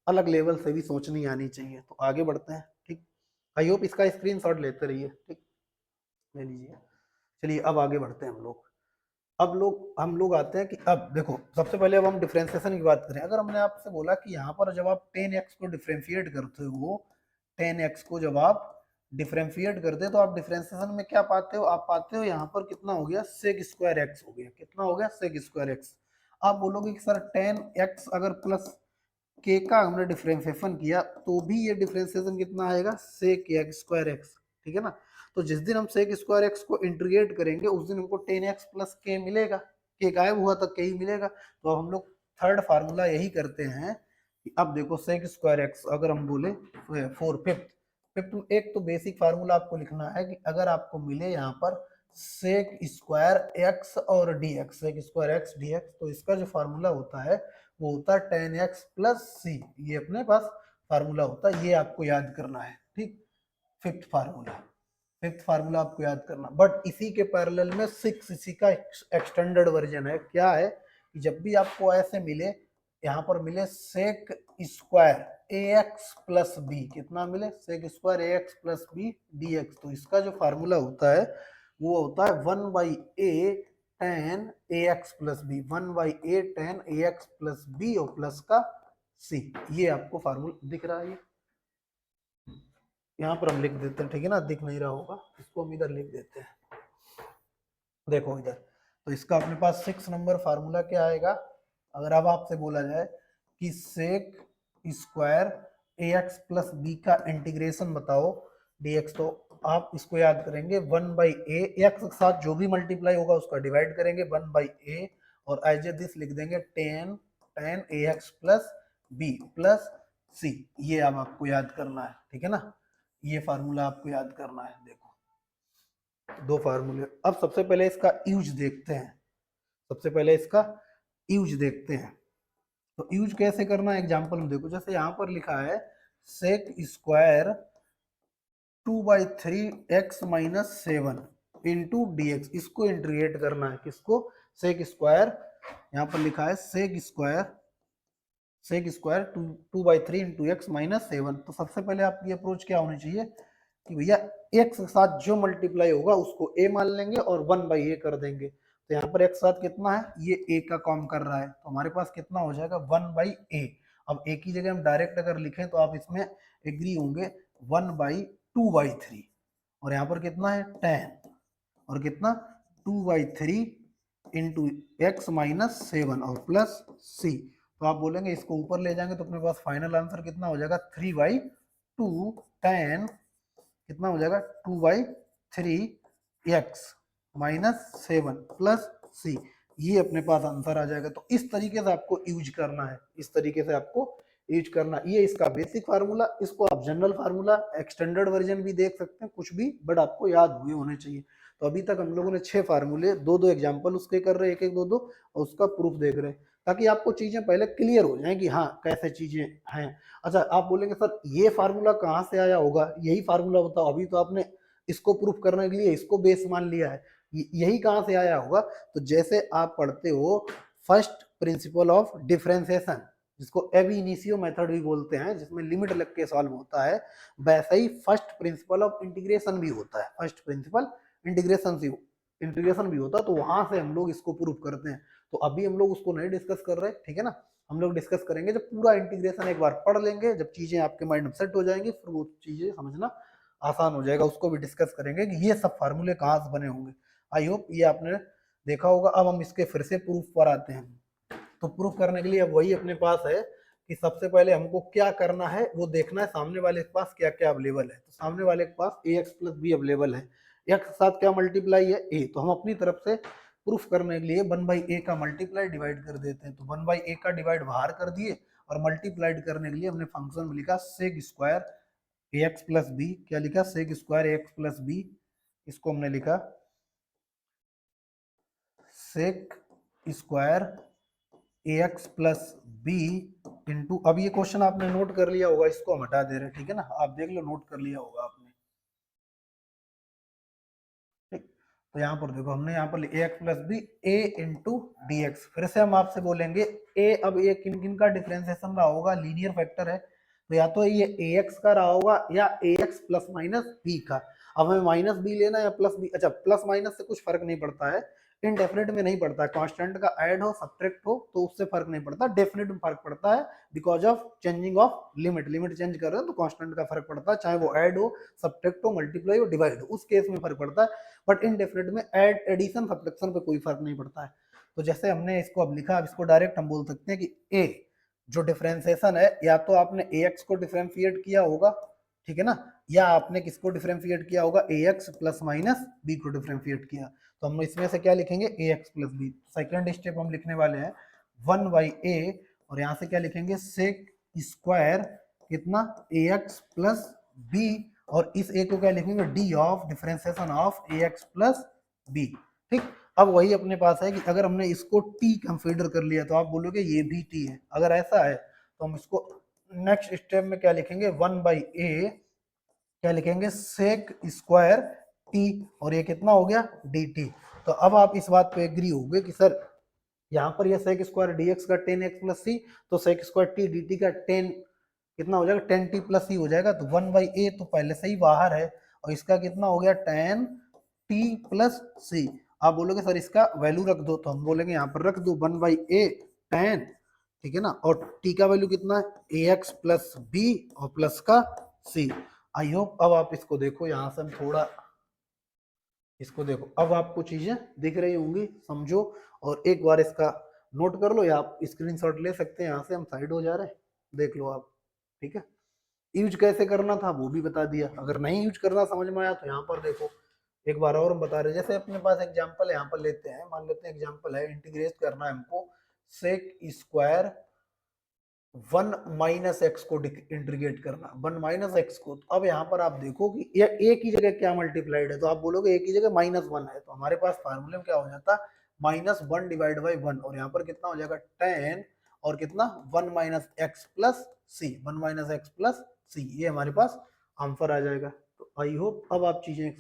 अलग लेवल से भी सोचनी आनी चाहिए। तो आगे बढ़ते हैं, ठीक। आई होप इसका स्क्रीनशॉट लेते रहिए, ठीक, ले लीजिए। चलिए अब आगे बढ़ते हैं हम लोग। हम लोग आते हैं कि अब देखो सबसे पहले अब हम डिफरेंशिएशन की बात करें। अगर हमने आपसे बोला कि यहाँ पर जब आप 10x को डिफरेंशिएट करते हो, 10x को जब आप डिफरेंशिएट करते हो तो आप डिफरेंशिएशन में क्या पाते हो, आप पाते हो यहाँ पर कितना हो गया सेक स्क्वायर एक्स हो गया। कितना हो गया सेक स्क्वायर एक्स। आप बोलोगे कि सर 10x अगर प्लस के का हमने डिफरेंशिएशन किया तो भी ये डिफरेंशिएशन कितना आएगा सेक एक्स स्क्वायर एक्स, ठीक है ना। तो जिस दिन हम सेक स्क्वायर एक्स को इंटीग्रेट करेंगे उस दिन हमको 10x प्लस के मिलेगा, के गायब हुआ तो के ही मिलेगा। तो अब हम लोग थर्ड फार्मूला यही करते हैं कि अब देखो सेक स्क्वायर एक्स अगर हम बोले फोर फिफ्थ फिफ्थ एक तो बेसिक फार्मूला आपको लिखना है कि अगर आपको मिले यहाँ पर सेक स्क्वायर एक्स और d x, sec square x d x, तो इसका जो फार्मूला होता है वो होता है 10x प्लस सी। ये अपने पास फार्मूला होता है, ये आपको याद करना है, ठीक। फिफ्थ फार्मूला आपको याद करना। बट इसी के पैरेलल में 6 इसी का एक्सटेंडेड वर्जन है। क्या है कि जब भी आपको ऐसे मिले, यहाँ पर मिले sec square a x plus b, कितना मिले sec square a x plus b d x, तो इसका जो फार्मूला होता है वो होता है 1/a tan ax plus b, 1/a tan ax plus b और प्लस का c। ये आपको फार्मूला दिख रहा है, यहाँ पर हम लिख देते हैं, ठीक है ना। दिख नहीं रहा होगा, इसको हम इधर लिख देते हैं, देखो इधर। तो इसका अपने पास 6 नंबर फार्मूला क्या आएगा। अगर अब आपसे बोला जाए कि सेक square a x plus b का इंटीग्रेशन बताओ dx, तो आप इसको याद करेंगे 1/a, एक्स के साथ जो भी मल्टीप्लाई होगा उसका डिवाइड करेंगे 1/a और एज ए दिस लिख देंगे tan ए x plus b plus c. ये अब आपको याद करना है, ठीक है ना। ये फार्मूला आपको याद करना है। देखो 2 फार्मूले। अब सबसे पहले इसका यूज देखते हैं, सबसे पहले इसका यूज देखते हैं। तो यूज कैसे करना है एग्जांपल में देखो, जैसे यहाँ पर लिखा है sec square 2/3x minus 7 into d x, इसको इंटीग्रेट करना है। किसको, सेक स्क्वायर, यहाँ पर लिखा है sec square 2/3 into x minus 7। तो सबसे पहले आपकी अप्रोच क्या होनी चाहिए कि भैया एक्स के साथ जो मल्टीप्लाई होगा उसको a मान लेंगे और 1/a कर देंगे। तो यहाँ पर एक साथ कितना है, ये a का काम कर रहा है, तो हमारे पास कितना हो जाएगा 1/a। अब a की जगह हम डायरेक्ट अगर लिखें तो आप इसमें एग्री होंगे 1/2/3, और यहाँ पर कितना है 10 और कितना 2/3 इंटू एक्स माइनस 7 और प्लस सी। तो आप बोलेंगे इसको ऊपर ले जाएंगे तो अपने पास फाइनल आंसर कितना हो जाएगा 3/2 10, कितना हो जाएगा 2/3 एक्स माइनस 7 प्लस सी। ये अपने पास आंसर आ जाएगा। तो इस तरीके से आपको यूज करना है, इस तरीके से आपको यूज करना। ये इसका बेसिक फार्मूला, इसको आप जनरल फार्मूला एक्सटेंडेड वर्जन भी देख सकते हैं, कुछ भी, बट आपको याद हुए होने चाहिए। तो अभी तक हम लोगों ने 6 फार्मूले, 2-2 एग्जाम्पल उसके कर रहे हैं, 1-1 2-2, और उसका प्रूफ देख रहे हैं, ताकि आपको चीजें पहले क्लियर हो जाएं कि हाँ कैसे चीजें हैं। अच्छा आप बोलेंगे सर ये फार्मूला कहाँ से आया होगा, यही फार्मूला बताओ, अभी तो आपने इसको प्रूफ करने के लिए इसको बेस मान लिया है, यही कहाँ से आया होगा। तो जैसे आप पढ़ते हो फर्स्ट प्रिंसिपल ऑफ डिफरेंशिएशन, जिसको एब इनिशियो मेथड भी बोलते हैं, जिसमें लिमिट लग के सॉल्व होता है, वैसे ही फर्स्ट प्रिंसिपल ऑफ इंटीग्रेशन भी होता है। फर्स्ट प्रिंसिपल इंटीग्रेशन भी होता है, तो वहां से हम लोग इसको प्रूफ करते हैं। तो अभी हम लोग उसको नहीं डिस्कस कर रहे, ठीक है ना। हम लोग डिस्कस करेंगे जब पूरा इंटीग्रेशन एक बार पढ़ लेंगे, जब चीजें आपके माइंड में सेट हो जाएंगी, फिर वो चीजें समझना आसान हो जाएगा। उसको भी डिस्कस करेंगे कि ये सब फार्मूले कहाँ से बने होंगे। आई होप ये आपने देखा होगा। अब हम इसके फिर से प्रूफ पर आते हैं। तो प्रूफ करने के लिए अब वही अपने पास है कि सबसे पहले हमको क्या करना है, वो देखना है सामने वाले के पास क्या क्या अवेलेबल है। तो सामने वाले के पास ए एक्स प्लस बी अवेलेबल है, एक्स के साथ क्या मल्टीप्लाई है ए, तो हम अपनी तरफ से प्रूफ करने के लिए 1/a का मल्टीप्लाई डिवाइड कर देते हैं। तो 1/a का डिवाइड बाहर कर दिए और मल्टीप्लाइड करने के लिए हमने फंक्शन में लिखा सेक square a x plus B. क्या लिखा? सेक square a x plus B. इसको हमने लिखा सेक square a x plus b into, अब ये क्वेश्चन आपने नोट कर लिया होगा, इसको हम हटा दे रहे हैं, ठीक है ना, आप देख लो, नोट कर लिया होगा आपने, ठीक। तो यहाँ पर देखो हमने यहाँ पर ए एक्स प्लस बी ए इंटू डी एक्स। फिर से हम आपसे बोलेंगे ए, अब ये किन किन का डिफरेंशिएशन रहा होगा? लीनियर फैक्टर है, तो या तो ये ए एक्स का रहा होगा या ए एक्स प्लस माइनस बी का। अब हमें माइनस बी लेना या प्लस बी, अच्छा प्लस माइनस से कुछ फर्क नहीं पड़ता है, इनडेफिनेट में नहीं पड़ता है, कांस्टेंट का ऐड हो सब्ट्रैक्ट हो तो उससे फर्क नहीं पड़ता, डेफिनेट में फर्क पड़ता है because of changing of limit, limit change कर रहे हैं तो कांस्टेंट का फर्क पड़ता है, चाहे वो ऐड हो सब्ट्रैक्ट हो मल्टीप्लाई हो डिवाइड हो, उस केस में फर्क पड़ता है। बट इनडेफिनेट में ऐड एडिशन सब्ट्रैक्शन पे कोई फर्क नहीं पड़ता है। तो जैसे हमने इसको अब लिखा, अब इसको डायरेक्ट हम बोल सकते हैं कि ए जो डिफरेंशिएशन है, या तो आपने ए एक्स को डिफरेंशिएट किया होगा, ठीक है ना, या आपने किसको डिफरेंशिएट किया होगा? A x plus minus b को डिफरेंशिएट किया। तो हम इसमें से क्या लिखेंगे? A x plus b. Second step हम लिखने वाले हैं 1 बाई ए, और यहाँ से क्या लिखेंगे? सेक स्क्वायर कितना? ए एक्स प्लस बी, और इस ए को क्या लिखेंगे? D of differentiation of a x plus b, ठीक। अब वही अपने पास है कि अगर हमने इसको टी कंसीडर कर लिया तो आप बोलोगे ये भी टी है, अगर ऐसा है तो हम इसको नेक्स्ट स्टेप में क्या लिखेंगे? 1 बाई ए क्या लिखेंगे? सेक स्क्वायर टी, और ये कितना हो गया? D T. तो अब आप इस बात पे एग्री होंगे कि सर यहाँ पर ये सेक स्क्वायर डी एक्स का 10x प्लस सी, तो sec square t d t का 10 कितना हो जाएगा? 10t प्लस सी हो जाएगा। तो 1 बाई ए तो पहले से ही बाहर है, और इसका कितना हो गया? 10t प्लस सी। आप बोलोगे सर इसका वैल्यू रख दो, तो हम बोलेंगे यहाँ पर रख दो 1 बाई ए 10, ठीक है ना, और टी का वैल्यू कितना है? ए एक्स प्लस बी और प्लस का सी। आई होप अब आप इसको देखो, यहाँ से हम थोड़ा इसको देखो, अब आपको चीजें दिख रही होंगी, समझो, और एक बार इसका नोट कर लो, या आप स्क्रीनशॉट ले सकते हैं, यहाँ से हम साइड हो जा रहे हैं, देख लो आप, ठीक है। यूज कैसे करना था वो भी बता दिया, अगर नहीं यूज करना समझ में आया तो यहाँ पर देखो एक बार और हम बता रहे हैं। जैसे अपने पास एग्जांपल यहाँ पर लेते हैं, मान लेते हैं एग्जांपल है, इंटीग्रेट करना है हमको सेक स्क्वायर 1 माइनस एक्स को इंटीग्रेट करना, 1 माइनस एक्स को। तो अब यहाँ पर आप देखो कि ये ए की जगह क्या मल्टीप्लाइड है, तो आप बोलोगे ए की जगह -1 है, तो हमारे पास फार्मूले में क्या हो जाता? -1 डिवाइड बाई 1, और यहाँ पर कितना हो जाएगा? 10, और कितना? 1 माइनस एक्स प्लस सी, 1 माइनस एक्स प्लस सी, ये हमारे पास आंसर आ जाएगा। तो आई होप अब आप चीजें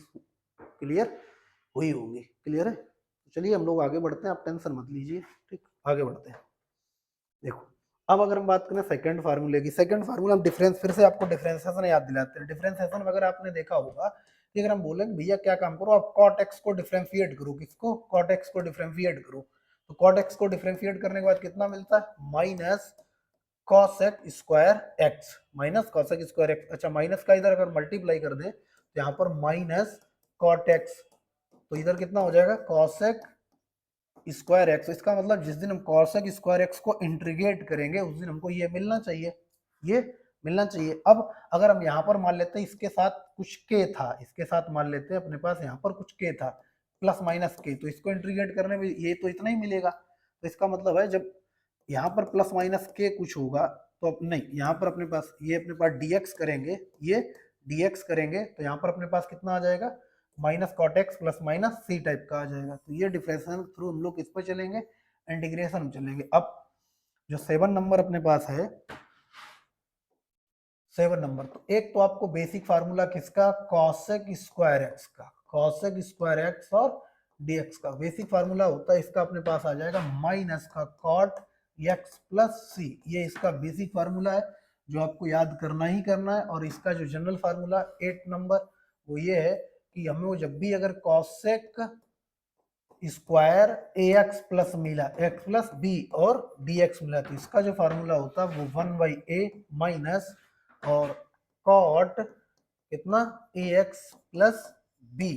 क्लियर हुई होंगी, क्लियर है? तो चलिए हम लोग आगे बढ़ते हैं, आप टेंशन मत लीजिए, ठीक, आगे बढ़ते हैं। देखो अब अगर हम बात करें सेकंड फार्मूले की, सेकंड फार्मूला हम डिफरेंस, फिर से आपको डिफरेंशिएशन याद दिलाते हैं। डिफरेंशिएशन में अगर आपने देखा होगा कि अगर हम बोलेंगे भैया क्या काम करो, आप cot x को डिफरेंशिएट करो, किसको? cot x को डिफरेंशिएट करो, तो cot x को डिफरेंशिएट करने के बाद कितना मिलता है? Minus cosec square x, minus cosec square x। अच्छा माइनस का इधर अगर मल्टीप्लाई कर दे तो यहाँ पर माइनस cot x, तो इधर कितना हो जाएगा? cosec square x. इसका मतलब जिस दिन हम cosec स्क्वायर एक्स को इंटीग्रेट करेंगे उस दिन हमको ये मिलना चाहिए, ये मिलना चाहिए। अब अगर हम यहाँ पर मान लेते हैं इसके साथ कुछ k था, इसके साथ मान लेते हैं अपने पास यहाँ पर कुछ k था, प्लस माइनस k, तो इसको इंटीग्रेट करने में ये तो इतना ही मिलेगा। तो इसका मतलब है जब यहाँ पर प्लस माइनस k कुछ होगा तो नहीं, यहाँ पर अपने पास ये अपने पास dx करेंगे, ये dx करेंगे तो यहाँ पर अपने पास कितना आ जाएगा? Minus cot x plus minus c type का आ जाएगा। तो ये डिफरेंशियल थ्रू हम लोग किस पर चलेंगे? इंटीग्रेशन में चलेंगे। अब जो 7 नंबर अपने पास है, 7 नंबर, तो एक तो आपको बेसिक फार्मूला किसका? कॉसेक स्क्वायर एक्स का, कॉसेक स्क्वायर एक्स और dx का बेसिक फार्मूला होता है, इसका अपने पास आ जाएगा माइनस का कॉट एक्स प्लस सी, ये इसका बेसिक फार्मूला है जो आपको याद करना ही करना है। और इसका जो जनरल फार्मूला 8 नंबर वो ये है कि हमें वो जब भी अगर cosec square a x plus मिला, एक्स प्लस बी और डी एक्स मिला, तो इसका जो फार्मूला होता है वो 1 बाई ए माइनस और कॉट कितना? A x plus b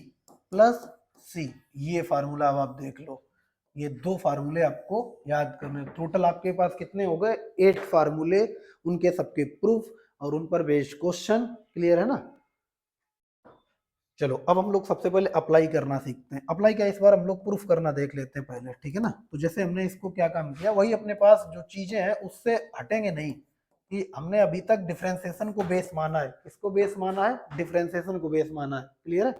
plus c, ये फार्मूला अब आप देख लो। ये दो फार्मूले आपको याद करने, टोटल आपके पास कितने हो गए? 8 फार्मूले, उनके सबके प्रूफ और उन पर बेस्ड क्वेश्चन, क्लियर है ना? चलो अब हम लोग सबसे पहले अप्लाई करना सीखते हैं। अप्लाई क्या, इस बार हम लोग प्रूफ करना देख लेते हैं पहले, ठीक है ना। तो जैसे हमने इसको क्या काम किया, वही अपने पास जो चीजें हैं उससे हटेंगे नहीं, कि हमने अभी तक डिफरेंशिएशन को बेस माना है। किसको बेस माना है? डिफरेंशिएशन को बेस माना है। क्लियर है?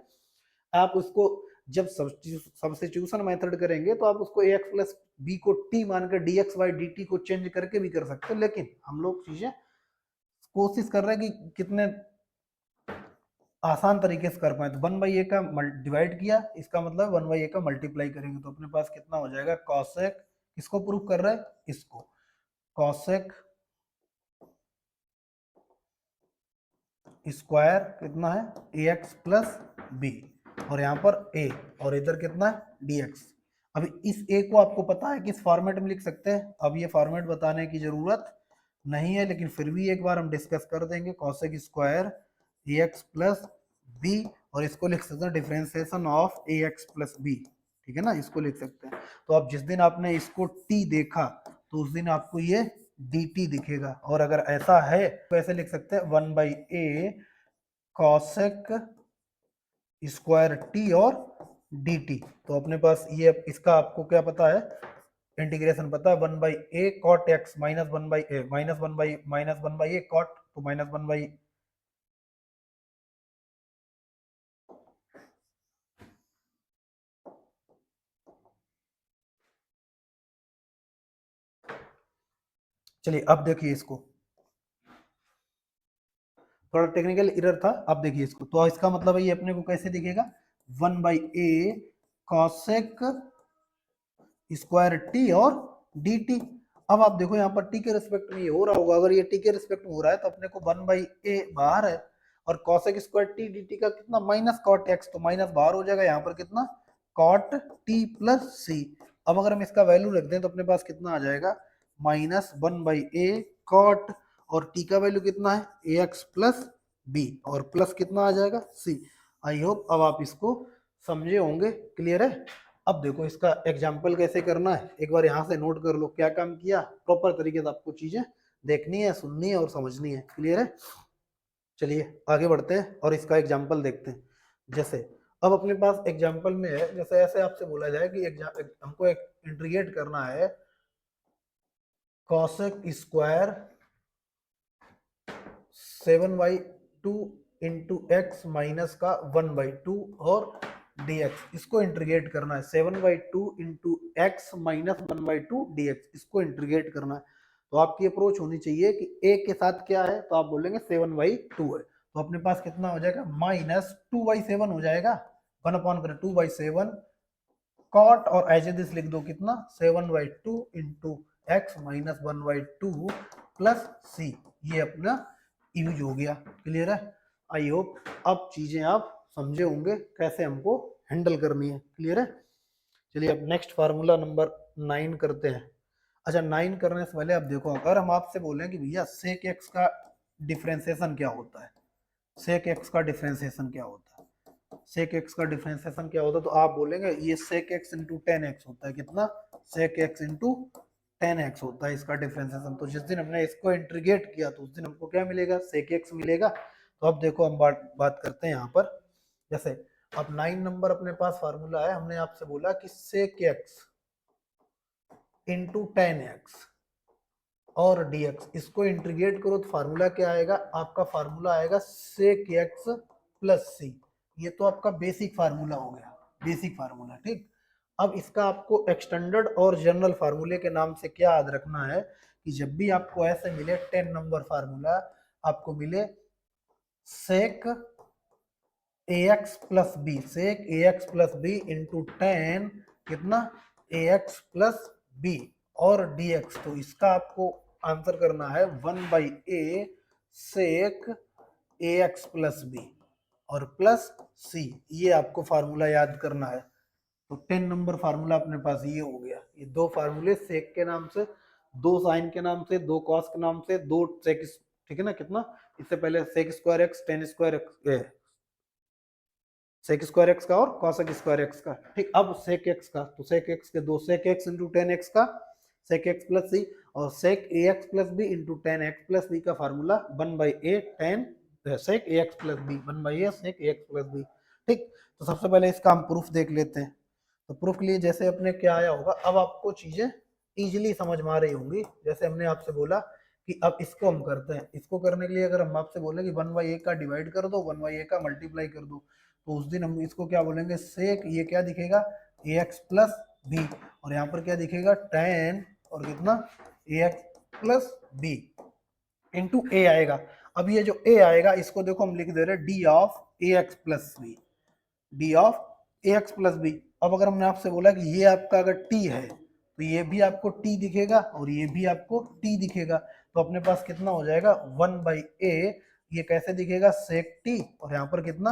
आप उसको जब सब्स्टिट्यूशन मेथड करेंगे तो आप उसको ax प्लस बी को t मान कर dx बाई dt को चेंज करके भी कर सकते हैं, लेकिन हम लोग चीजें कोशिश कर रहे हैं कि कितने आसान तरीके से कर पाए। तो 1/a का डिवाइड किया, इसका मतलब 1/a का मल्टीप्लाई करेंगे तो अपने पास कितना हो जाएगा, कॉसेक, इसको प्रूफ कर रहे हैं, इसको कॉसेक स्क्वायर कितना है ax प्लस बी, और यहाँ पर a, और इधर कितना है dx। अभी इस a को आपको पता है किस फॉर्मेट में लिख सकते हैं, अब ये फॉर्मेट बताने की जरूरत नहीं है, लेकिन फिर भी एक बार हम डिस्कस कर देंगे। Cosec square ax plus b, और इसको लिख सकते हैं differentiation of ax plus b, ठीक है ना, इसको लिख सकते हैं। तो अब जिस दिन आपने इसको t देखा तो उस दिन आपको ये dt दिखेगा, और अगर ऐसा है तो ऐसे लिख सकते हैं 1/a कॉसेक स्क्वायर टी और dt। तो अपने पास ये, इसका आपको क्या पता है, इंटीग्रेशन पता है, 1/a cot x minus 1/a minus 1/a cot, तो माइनस 1/, चलिए अब देखिए इसको, थोड़ा टेक्निकल एरर था, अब देखिए इसको। तो इसका मतलब है ये अपने को कैसे दिखेगा, 1/a कॉसेक स्क्वायर टी और dt। अब आप देखो यहाँ पर टी के रिस्पेक्ट में ये हो रहा होगा, अगर ये टी के रिस्पेक्ट में हो रहा है तो अपने को 1/a बाहर है, और कॉसेक स्क्वायर टी dt का कितना, माइनस कॉट एक्स, तो माइनस बाहर हो जाएगा, यहाँ पर कितना, कॉट टी प्लस सी। अब अगर हम इसका वैल्यू रख दें तो अपने पास कितना आ जाएगा, माइनस 1/a कॉट, और टी का वैल्यू कितना है, ए एक्स प्लस बी, और प्लस कितना आ जाएगा, सी। आई होप अब आप इसको समझे होंगे। क्लियर है? अब देखो इसका एग्जाम्पल कैसे करना है, एक बार यहाँ से नोट कर लो क्या काम किया, प्रॉपर तरीके से आपको चीजें देखनी है, सुननी है और समझनी है। क्लियर है? चलिए आगे बढ़ते हैं और इसका एग्जाम्पल देखते हैं। जैसे अब अपने पास एग्जाम्पल में है, जैसे ऐसे आपसे बोला जाए कि हमको एक इंटीग्रेट करना है cosec square 7/2 into x minus का 1/2 और dx, इसको इंटीग्रेट करना है, 7/2 इंटू एक्स माइनस 1/2 dx, इसको इंटीग्रेट करना है। तो आपकी अप्रोच होनी चाहिए कि a के साथ क्या है, तो आप बोलेंगे 7/2 है, तो अपने पास कितना हो जाएगा, माइनस 2/7 हो जाएगा, 1/2/7 कॉट, और एज ए दिस लिख दो कितना, 7/2 into x minus 1/2 plus c, ये अपना यूज हो गया। क्लियर है? आई होप अब चीजें आप समझे होंगे कैसे हमको हैंडल करनी है। क्लियर है? चलिए अब नेक्स्ट फार्मूला नंबर 9 करते हैं। अच्छा 9 करने से पहले अब देखो, अगर हम आपसे बोले कि भैया सेक एक्स का डिफरेंशिएशन क्या होता है, सेक एक्स का डिफरेंशिएशन क्या होता है, सेक एक्स का डिफरेंशिएशन क्या होता है, तो आप बोलेंगे ये सेक एक्स इंटू 10x होता है, कितना, सेक एक्स इंटू 10x होता है इसका डिफरेंशिएशन। तो जिस दिन हमने इसको इंटीग्रेट किया तो उस दिन हमको क्या मिलेगा, सेक एक्स मिलेगा। तो अब देखो हम बात करते हैं यहाँ पर, जैसे अब 9 नंबर अपने पास फार्मूला है, हमने आपसे बोला कि सेक एक्स इंटू 10x और dx, इसको इंटीग्रेट करो तो फार्मूला क्या आएगा, आपका फार्मूला आएगा सेक एक्स प्लस सी। ये तो आपका बेसिक फार्मूला हो गया, बेसिक फार्मूला, ठीक। अब इसका आपको एक्सटेंडेड और जनरल फार्मूले के नाम से क्या याद रखना है, कि जब भी आपको ऐसे मिले 10 नंबर फार्मूला, आपको मिले सेक ax प्लस बी, सेक ax प्लस बी इंटू 10 कितना, ax प्लस बी और dx, तो इसका आपको आंसर करना है 1/a सेक ax प्लस बी और प्लस सी, ये आपको फार्मूला याद करना है। तो 10 नंबर फार्मूला अपने पास ये हो गया, ये दो फार्मूले, सेक के नाम से, दो साइन के नाम से, दो कॉस के नाम से, दो सेक, ठीक है ना, कितना, इससे पहले sec square x, 10 square x, sec square x का और कॉसेक स्क्वायर एक्स का, ठीक। अब सेक एक्स का, तो सेक एक्स के दो, सेक एक्स इंटू 10x का सेक एक्स प्लस सी, और sec a x plus b into 10x plus b का formula 1/a 10 sec a x plus b, 1/a sec a x plus b, ठीक, तो सबसे पहले इसका हम प्रूफ देख लेते हैं। तो प्रूफ के लिए जैसे अपने क्या आया होगा, अब आपको चीजें इजीली समझ में आ रही होंगी। जैसे हमने आपसे बोला कि अब इसको हम करते हैं, इसको करने के लिए अगर हम आपसे बोले कि 1/a का डिवाइड कर दो, 1/a का मल्टीप्लाई कर दो, तो उस दिन हम इसको क्या बोलेंगे, सेक ये क्या दिखेगा, ax प्लस बी, और यहाँ पर क्या दिखेगा, tan और कितना ax प्लस बी इंटू ए आएगा। अब ये जो ए आएगा इसको देखो हम लिख दे रहे हैं d of a x plus b, d of a x plus b. अब अगर हमने आपसे बोला कि ये आपका अगर टी है तो ये भी आपको टी दिखेगा और ये भी आपको टी दिखेगा, तो अपने पास कितना हो जाएगा 1/a, ये कैसे दिखेगा, सेक टी, और यहाँ पर कितना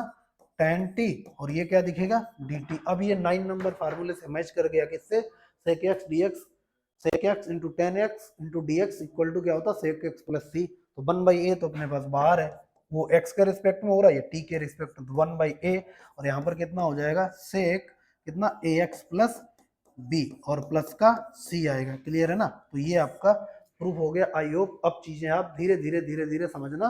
tan टी, और ये क्या दिखेगा डी टी। अब ये 9 नंबर फार्मूले से मैच कर गया, किससे, sec x d x, sec x into tan x into d x equal to क्या होता है, सेक एक्स प्लस सी। तो 1/a तो अपने पास बाहर है, वो x के रिस्पेक्ट में हो रहा है, ये t के रिस्पेक्ट में, 1/a, और यहाँ पर कितना हो जाएगा, सेक कितना ax प्लस b, और प्लस का c आएगा। क्लियर है ना, तो ये आपका प्रूफ हो गया। आई होप अब चीजें आप धीरे धीरे समझना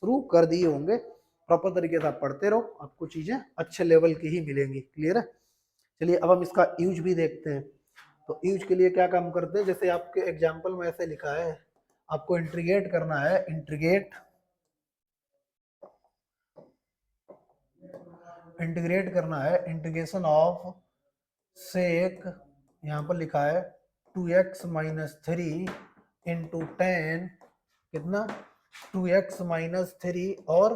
शुरू कर दिए होंगे। प्रॉपर तरीके से आप पढ़ते रहो, आपको चीजें अच्छे लेवल की ही मिलेंगी। क्लियर है, चलिए अब हम इसका यूज भी देखते हैं। तो यूज के लिए क्या काम करते हैं, जैसे आपके एग्जाम्पल में ऐसे लिखा है, आपको इंटीग्रेट करना है, इंटीग्रेट करना है, इंटीग्रेशन ऑफ सेक, यहाँ पर लिखा है 2x minus three into ten कितना 2x माइनस थ्री और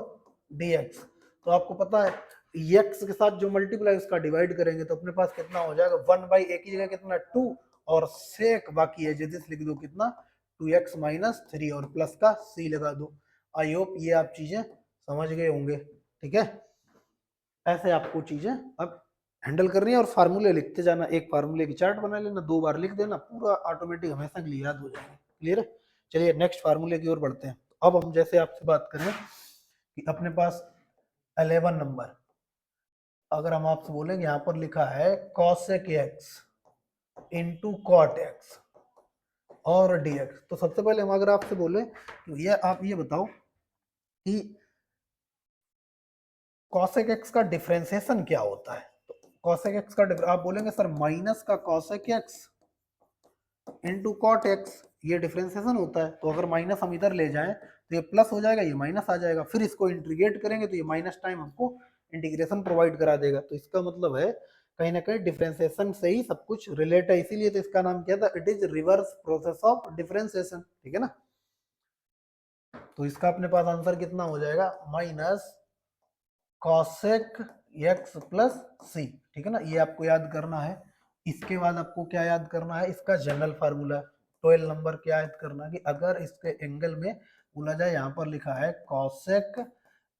dx। तो आपको पता है x के साथ जो मल्टीप्लाई उसका डिवाइड करेंगे तो अपने पास कितना हो जाएगा, 1/a की जगह कितना 2, और सेक बाकी है जैसे लिख दो कितना 2x माइनस थ्री और प्लस का c लगा दो। आई होप ये आप चीजें समझ गए होंगे। ठीक है, ऐसे आपको चीजें अब हैंडल करनी है और फार्मूले लिखते जाना, एक फार्मूले की चार्ट बना लेना, 2 बार लिख देना, पूरा ऑटोमेटिक हमेशा के लिए याद हो जाएगा। क्लियर है, चलिए नेक्स्ट फार्मूले की ओर बढ़ते हैं। तो अब हम जैसे आपसे बात करें कि अपने पास 11 नंबर, अगर हम आपसे बोलेंगे यहाँ पर लिखा है cosec x into cot x और dx, तो सबसे पहले हम अगर आपसे बोले तो ये आप ये बताओ कि cosec x का डिफरेंशिएशन क्या होता है। तो cosec x का आप बोलेंगे सर माइनस का cosec x into cot x, ये डिफरेंशिएशन होता है। तो अगर माइनस हम इधर ले जाएं तो ये प्लस हो जाएगा, ये माइनस आ जाएगा, फिर इसको इंटीग्रेट करेंगे तो ये माइनस टाइम हमको इंटीग्रेशन प्रोवाइड करा देगा। तो इसका मतलब है कहीं ना कहीं डिफरेंशिएशन से ही सब कुछ रिलेट है, इसीलिए तो इसका नाम क्या था, it is reverse process of differentiation. ठीक है ना, तो इसका अपने पास आंसर कितना हो जाएगा, माइनस कॉसेक एक्स प्लस सी। ठीक है ना, ये आपको याद करना है। इसके बाद आपको क्या याद करना है, इसका जनरल फार्मूला 12 नंबर क्या याद करना है कि अगर इसके एंगल में बोला जाए, यहाँ पर लिखा है cosec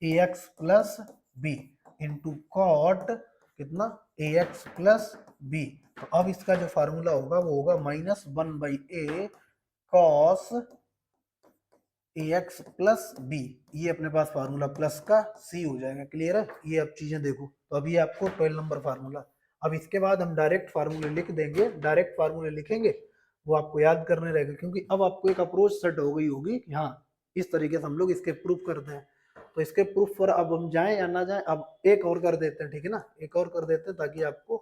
x plus b into cot कितना एक्स प्लस बी, तो अब इसका जो फार्मूला होगा वो होगा -1/a cos ax plus b, ये अपने पास फार्मूला प्लस का c हो जाएगा। क्लियर है, ये अब चीजें देखो, तो अभी आपको 12 नंबर फार्मूला। अब इसके बाद हम डायरेक्ट फार्मूले लिख देंगे, डायरेक्ट फार्मूले लिखेंगे वो आपको याद करने रहेगा, क्योंकि अब आपको एक अप्रोच सेट हो गई होगी कि हाँ इस तरीके से हम लोग इसके प्रूफ करते हैं। तो इसके प्रूफ पर अब हम जाएं या ना जाएं, अब एक और कर देते हैं। ठीक है ना, एक और कर देते हैं ताकि आपको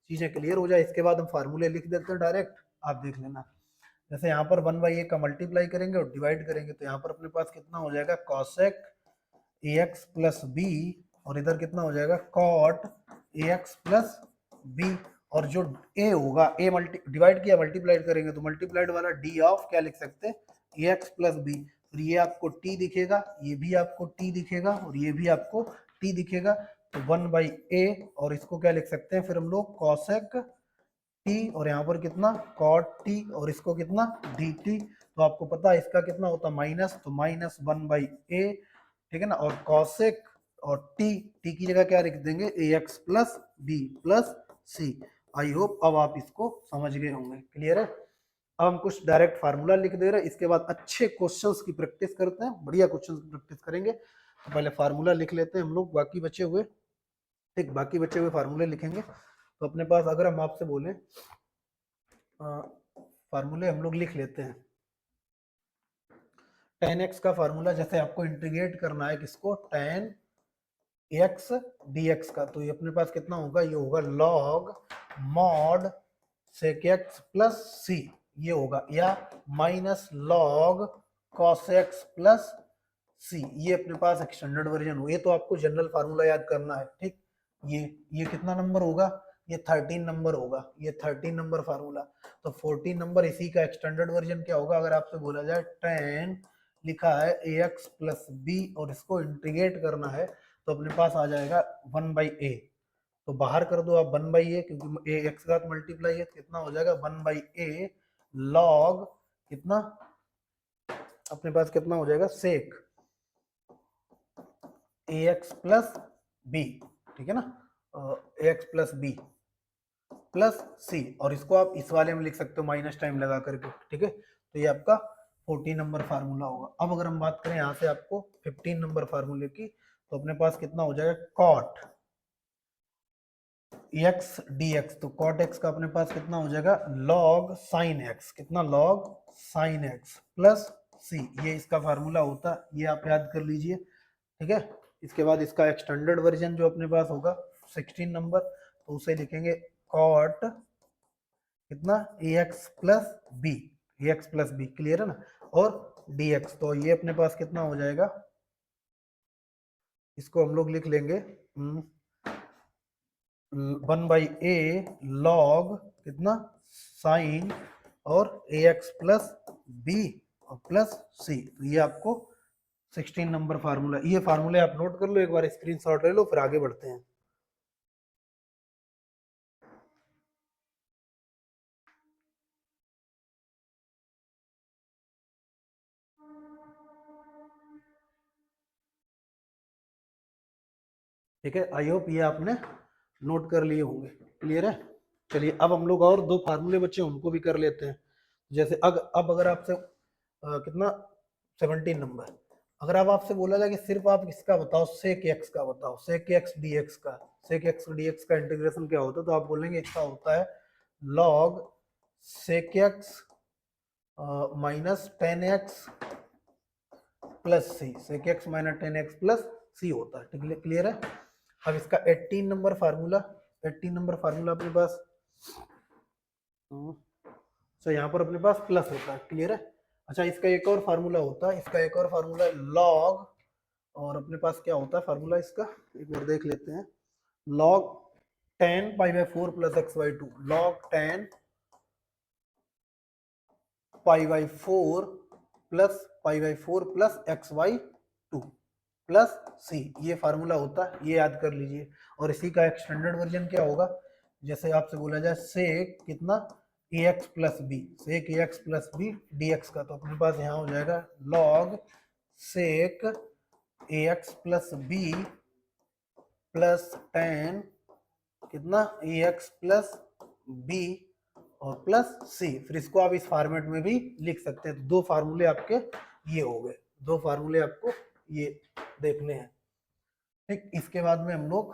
चीजें क्लियर हो जाए। इसके बाद हम फार्मूले लिख देते हैं डायरेक्ट, आप देख लेना। जैसे यहाँ पर 1/a का मल्टीप्लाई करेंगे और डिवाइड करेंगे तो यहाँ पर अपने पास कितना हो जाएगा, cosec ax प्लस बी, और इधर कितना हो जाएगा cot ax प्लस बी, और जो a होगा a मल्टी डिवाइड किया मल्टीप्लाइड करेंगे तो मल्टीप्लाइड वाला d ऑफ क्या लिख सकते हैं, ax प्लस बी। फिर ये आपको t दिखेगा, ये भी आपको t दिखेगा और ये भी आपको t दिखेगा, तो 1/a, और इसको क्या लिख सकते हैं फिर हम लोग cosec टी, और यहाँ पर कितना कॉट टी, और इसको कितना डी टी। तो आपको पता है इसका कितना होता है माइनस, तो -1/a। ठीक है ना, और कॉसेक और टी की जगह क्या लिख देंगे, a x plus b plus c. I hope अब आप इसको समझ गए होंगे। क्लियर है, अब हम कुछ डायरेक्ट फार्मूला लिख दे रहे हैं, इसके बाद अच्छे क्वेश्चंस की प्रैक्टिस करते हैं, बढ़िया क्वेश्चंस की प्रैक्टिस करेंगे। तो पहले फार्मूला लिख लेते हैं हम लोग, बाकी बचे हुए, ठीक, बाकी बचे हुए फार्मूले लिखेंगे। तो अपने पास अगर हम आपसे बोले फार्मूले हम लोग लिख लेते हैं। tan x का फार्मूला, जैसे आपको इंटीग्रेट करना है किसको, tan एक्स डी एक्स का, तो ये अपने पास कितना होगा, ये होगा log mod sec x plus c, ये होगा, या minus log cos x plus c, ये अपने पास एक्सटेंडेड वर्जन हो। ये तो आपको जनरल फार्मूला याद करना है, ठीक। ये कितना नंबर होगा, ये 13 नंबर होगा, ये 13 नंबर फार्मूला। तो 14 नंबर इसी का एक्सटेंडेड वर्जन क्या होगा, अगर आपसे बोला जाए tan लिखा है ए एक्स प्लस बी और इसको इंटीग्रेट करना है, तो अपने पास आ जाएगा 1/a। तो बाहर कर दो आप 1/a, क्योंकि ए एक्स का मल्टीप्लाई है, तो कितना हो जाएगा 1/a लॉग कितना, अपने पास कितना हो जाएगा सेक ए एक्स प्लस बी, ठीक है ना, ए x plus b plus c, और इसको आप इस वाले में लिख सकते हो माइनस टाइम लगा करके, ठीक है। तो ये आपका 14 नंबर फार्मूला होगा। अब अगर हम बात करें यहाँ से आपको 15 नंबर फार्मूले की, तो अपने पास कितना हो जाएगा कॉट एक्स डी एक्स, तो कॉट एक्स का अपने पास कितना हो जाएगा लॉग साइन एक्स, कितना log sign x plus c, ये इसका फार्मूला होता है, ये आप याद कर लीजिए, ठीक है। इसके बाद इसका एक्सटेंडेड वर्जन जो अपने पास होगा 16 नंबर, तो उसे लिखेंगे कॉट कितना a x plus b, A x plus B, clear है ना, और डी एक्स, तो ये अपने पास कितना हो जाएगा, इसको हम लोग लिख लेंगे 1/a लॉग कितना साइन और ए एक्स प्लस बी और प्लस सी, तो ये आपको 16 नंबर फार्मूला, ये फार्मूले आप नोट कर लो, एक बार स्क्रीनशॉट ले लो, फिर आगे बढ़ते हैं। ठीक है, आई होप ये आपने नोट कर लिए होंगे, क्लियर है। चलिए अब हम लोग और दो फार्मूले बच्चे उनको भी कर लेते हैं। जैसे अब अगर आपसे कितना 17 नंबर, अगर अब आपसे बोला जाए कि सिर्फ आप इसका बताओ सेक एक्स का बताओ, सेक एक्स डी एक्स का, सेक एक्स डी एक्स का इंटीग्रेशन क्या होता है, तो आप बोलेंगे इसका होता है log sec x minus tan x plus c, sec x minus tan x plus c होता है, ठीक, क्लियर है। अब इसका 18 नंबर फार्मूला, 18 नंबर फार्मूला अपने पास, तो यहाँ पर अपने पास प्लस होता है, क्लियर है। अच्छा इसका एक और फार्मूला होता है, इसका एक और फार्मूला लॉग, और अपने पास क्या होता है फार्मूला इसका, एक बार देख लेते हैं, log tan π/4 plus x/2, log tan π/4 plus π/4 plus x/2 plus c, ये फार्मूला होता है, ये याद कर लीजिए। और इसी का एक्सटेंडेड वर्जन क्या होगा, जैसे आपसे बोला जाए सेक कितना a x plus b, sec a x plus b d x का, तो अपने पास यहाँ हो जाएगा log sec a x plus b plus tan कितना ए एक्स प्लस बी और प्लस सी, फिर इसको आप इस फॉर्मेट में भी लिख सकते हैं। तो दो फार्मूले आपके ये हो गए, दो फार्मूले आपको ये देखने हैं, ठीक। इसके बाद में हम लोग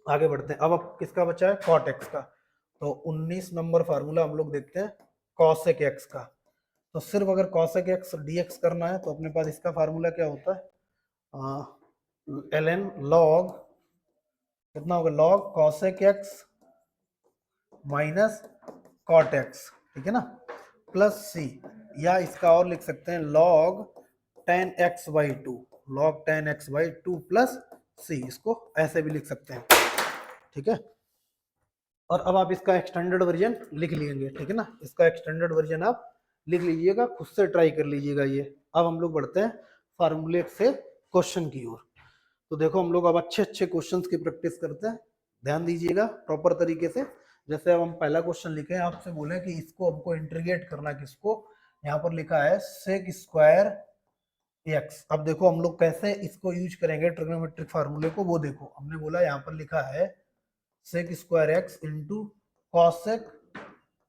आगे बढ़ते हैं। अब किसका बचा है, कॉट एक्स का, तो 19 नंबर फार्मूला हम लोग देखते हैं कॉसेक एक्स का। तो सिर्फ अगर कॉसेक एक्स डीएक्स करना है, तो अपने पास इसका फार्मूला क्या होता है ln log कितना होगा, log cosec x minus cot x, ठीक है ना, प्लस सी, या इसका और लिख सकते हैं log tan x/2, log tan x/2 plus c, इसको ऐसे भी लिख सकते हैं, ठीक है। और अब आप इसका एक्सटेंडेड वर्जन लिख लेंगे, ठीक है ना, इसका एक्सटेंडेड वर्जन आप लिख लीजिएगा, खुद से ट्राई कर लीजिएगा ये। अब हम लोग बढ़ते हैं फार्मूले से क्वेश्चन की ओर। तो देखो हम लोग अब अच्छे अच्छे क्वेश्चंस की प्रैक्टिस करते हैं, ध्यान दीजिएगा प्रॉपर तरीके से। जैसे अब हम पहला क्वेश्चन लिखे हैं, आपसे बोले कि इसको हमको इंटीग्रेट करना, किसको, यहाँ पर लिखा है सेक स्क्वायर एक्स। अब देखो हम लोग कैसे इसको यूज करेंगे ट्रिग्नोमेट्रिक फार्मूले को, वो देखो हमने बोला यहाँ पर लिखा है sec square x into cosec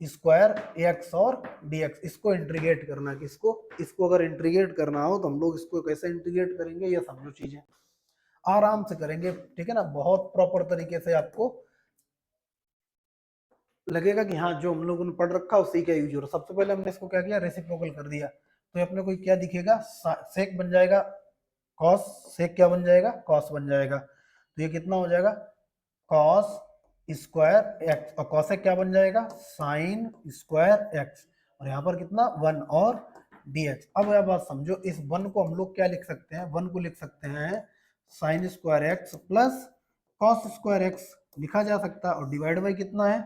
square x और डीएक्स, इसको इंटीग्रेट करना, किसको, इसको अगर इंटीग्रेट करना हो तो हम लोग इसको कैसे इंटीग्रेट करेंगे, ये समझो चीजें आराम से करेंगे, ठीक है ना, बहुत प्रॉपर तरीके से आपको लगेगा कि हाँ जो हम लोगों ने पढ़ रखा उसी का यूज हो रहा। सबसे पहले हमने इसको क्या किया, रेसिप्रोकल कर दिया, तो अपने को क्या दिखेगा, सेक बन जाएगा कॉस सेक क्या बन जाएगा, कॉस बन जाएगा, तो ये कितना हो जाएगा कॉस स्क्वायर एक्स, और कॉसेक क्या बन जाएगा साइन स्क्वायर एक्स, और यहाँ पर कितना 1 और dx। अब यह बात समझो, इस 1 को हम लोग क्या लिख सकते हैं, 1 को लिख सकते हैं sign square x plus cos square x लिखा जा सकता है, और डिवाइड बाई कितना है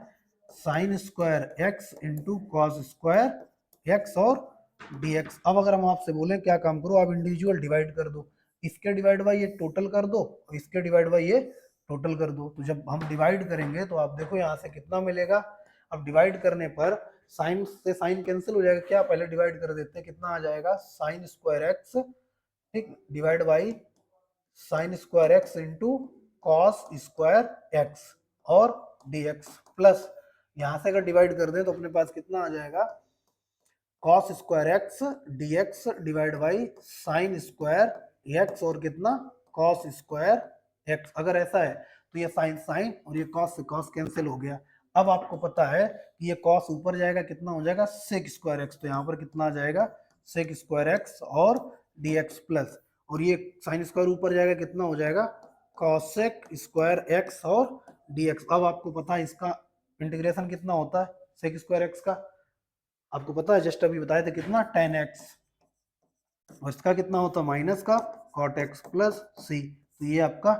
sign square x into cos square x और dx। अब अगर हम आपसे बोलें क्या काम करो, आप इंडिविजुअल डिवाइड कर दो, इसके डिवाइड बाई ये टोटल कर दो, और इसके डिवाइड बाई ये टोटल कर दो, तो जब हम डिवाइड करेंगे तो आप देखो यहाँ से कितना मिलेगा। अब डिवाइड करने पर साइन से साइन कैंसिल हो जाएगा, क्या पहले डिवाइड कर देते हैं, कितना आ जाएगा साइन स्क्वायर एक्स, ठीक, divide by sine square x into cos square x और dx प्लस यहां से अगर डिवाइड कर दें तो अपने पास कितना आ जाएगा cos square x dx divide by sine square x और कितना कॉस स्क्वायर एक्स। अगर ऐसा है तो ये साइन साइन और ये कॉस से कॉस कैंसिल हो गया। अब आपको पता है कि ये कॉस ऊपर जाएगा, कितना हो जाएगा सेक स्क्वायर एक्स, तो यहाँ पर कितना आ जाएगा सेक स्क्वायर एक्स और dx प्लस, और ये साइन स्क्वायर ऊपर जाएगा, कितना हो जाएगा कॉसेक स्क्वायर एक्स और dx। अब आपको पता है इसका इंटीग्रेशन कितना होता है सेक स्क्वायर एक्स का, आपको पता है जस्ट अभी बताए थे कितना tan x, और इसका कितना होता है माइनस का cot x प्लस सी। तो ये आपका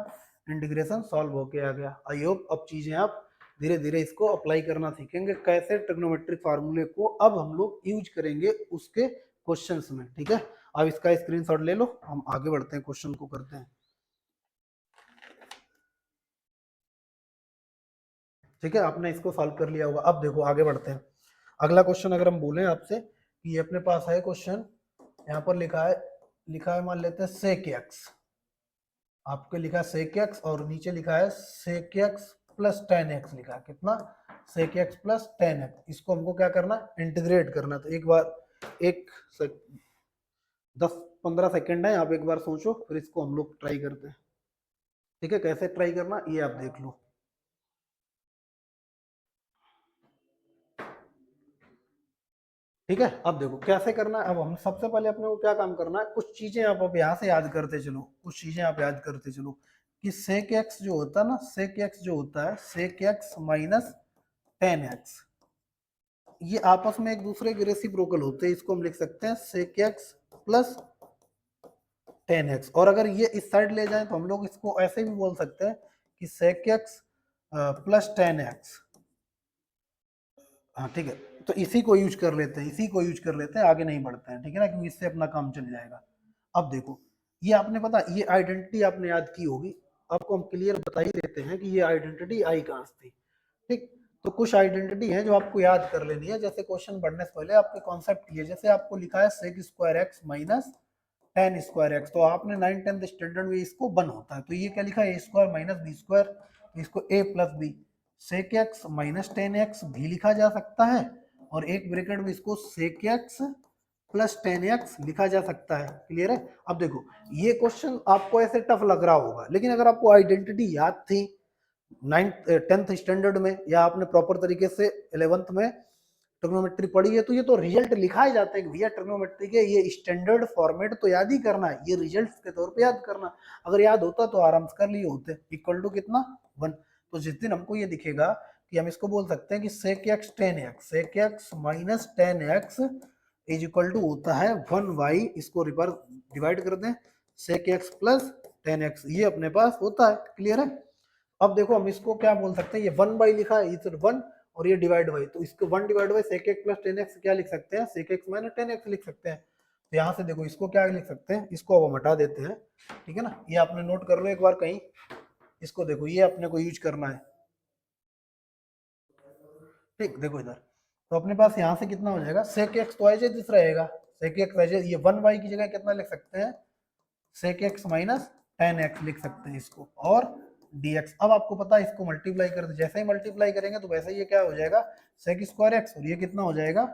इंटीग्रेशन सॉल्व होके आ गया। आई होप अब चीजें आप धीरे धीरे इसको अप्लाई करना सीखेंगे, कैसे ट्रिग्नोमेट्रिक फार्मूले को अब हम लोग यूज करेंगे उसके क्वेश्चंस में। ठीक है, अब इसका स्क्रीनशॉट ले लो, हम आगे बढ़ते हैं, क्वेश्चन को करते हैं। ठीक है, आपने इसको सॉल्व कर लिया होगा। अब देखो आगे बढ़ते हैं। अगला क्वेश्चन अगर हम बोले आपसे कि ये अपने पास है क्वेश्चन, यहाँ पर लिखा है मान लेते हैं सेक एक्स, आपके लिखा है सेक एक्स और नीचे लिखा है sec x plus tan x, लिखा है कितना sec x plus tan x. इसको हमको क्या करना है इंटीग्रेट करना। तो एक बार 10-15 सेकेंड है, आप एक बार सोचो, फिर इसको हम लोग ट्राई करते हैं। ठीक है, कैसे ट्राई करना ये आप देख लो। ठीक है, अब देखो कैसे करना है। अब हम सबसे पहले अपने को क्या काम करना है, कुछ चीजें आप अब यहाँ से याद करते चलो, कुछ चीजें आप याद करते चलो कि सेक एक्स जो होता है ना, सेक एक्स जो होता है sec x minus tan x, ये आपस में एक दूसरे के रेसिप्रोकल होते हैं। इसको हम लिख सकते हैं sec x plus tan x, और अगर ये इस साइड ले जाए तो हम लोग इसको ऐसे भी बोल सकते हैं कि sec x plus tan x. हाँ ठीक है, तो इसी को यूज कर लेते हैं, इसी को यूज कर लेते हैं, आगे नहीं बढ़ते हैं। ठीक है ना, क्योंकि इससे अपना काम चल जाएगा। अब देखो ये आपने पता, ये आइडेंटिटी आपने याद की होगी, आपको हम क्लियर बता ही देते हैं कि ये आइडेंटिटी आई कहाँ से थी। ठीक, तो कुछ आइडेंटिटी है जो आपको याद कर लेनी है। जैसे क्वेश्चन पढ़ने से पहले आपके कॉन्सेप्ट ये, जैसे आपको लिखा है sec square x minus tan square x, तो आपने 9th-10th स्टैंडर्ड में इसको बन होता है, तो ये क्या लिखा है a square minus b square, तो इसको a plus b sec x minus tan x भी लिखा जा सकता है, और एक ब्रैकेट में इसको sec x plus tan x लिखा जा सकता है। क्लियर है। अब देखो ये क्वेश्चन आपको ऐसे टफ लग रहा होगा, लेकिन अगर आपको आइडेंटिटी याद थी 9th-10th स्टैंडर्ड में, या आपने प्रॉपर तरीके से 11th में ट्रिग्नोमेट्री पढ़ी है, तो ये तो रिजल्ट लिखा ही जाता है कि भैया ट्रिग्नोमेट्री के ये स्टैंडर्ड फॉर्मेट तो याद ही करना है, ये रिजल्ट्स के तौर पे याद करना। अगर याद होता तो आराम से कर लिए होते। इक्वल टू कितना 1, तो जिस दिन हमको ये दिखेगा कि हम इसको बोल सकते हैं कि sec x tan x, sec x minus tan x is equal to होता है 1/, इसको रिवर्स डिवाइड कर दें sec x plus tan x, ये अपने पास होता है। क्लियर है। अब देखो हम इसको क्या बोल सकते हैं, ये 1/, लिखा है इधर 1 और ये डिवाइड बाई, तो इसको 1 divide by sec x plus tan x क्या लिख सकते हैं, sec x minus tan x लिख सकते हैं। तो यहाँ से देखो इसको क्या लिख सकते हैं, इसको अब हम हटा देते हैं। ठीक है ना, ये आपने नोट कर लो एक बार कहीं, इसको देखो ये अपने को यूज करना है। ठीक, देखो इधर, तो अपने पास यहाँ से कितना हो जाएगा सेक एक्स तो ऐसे दिस रहेगा, सेक एक्स ऐसे, ये 1/, की जगह कितना लिख सकते हैं sec x minus tan x लिख सकते हैं इसको, और dx। अब आपको पता है इसको मल्टीप्लाई कर दे, जैसे ही मल्टीप्लाई करेंगे तो वैसे ही ये क्या हो जाएगा सेक स्क्वायर एक्स, और ये कितना हो जाएगा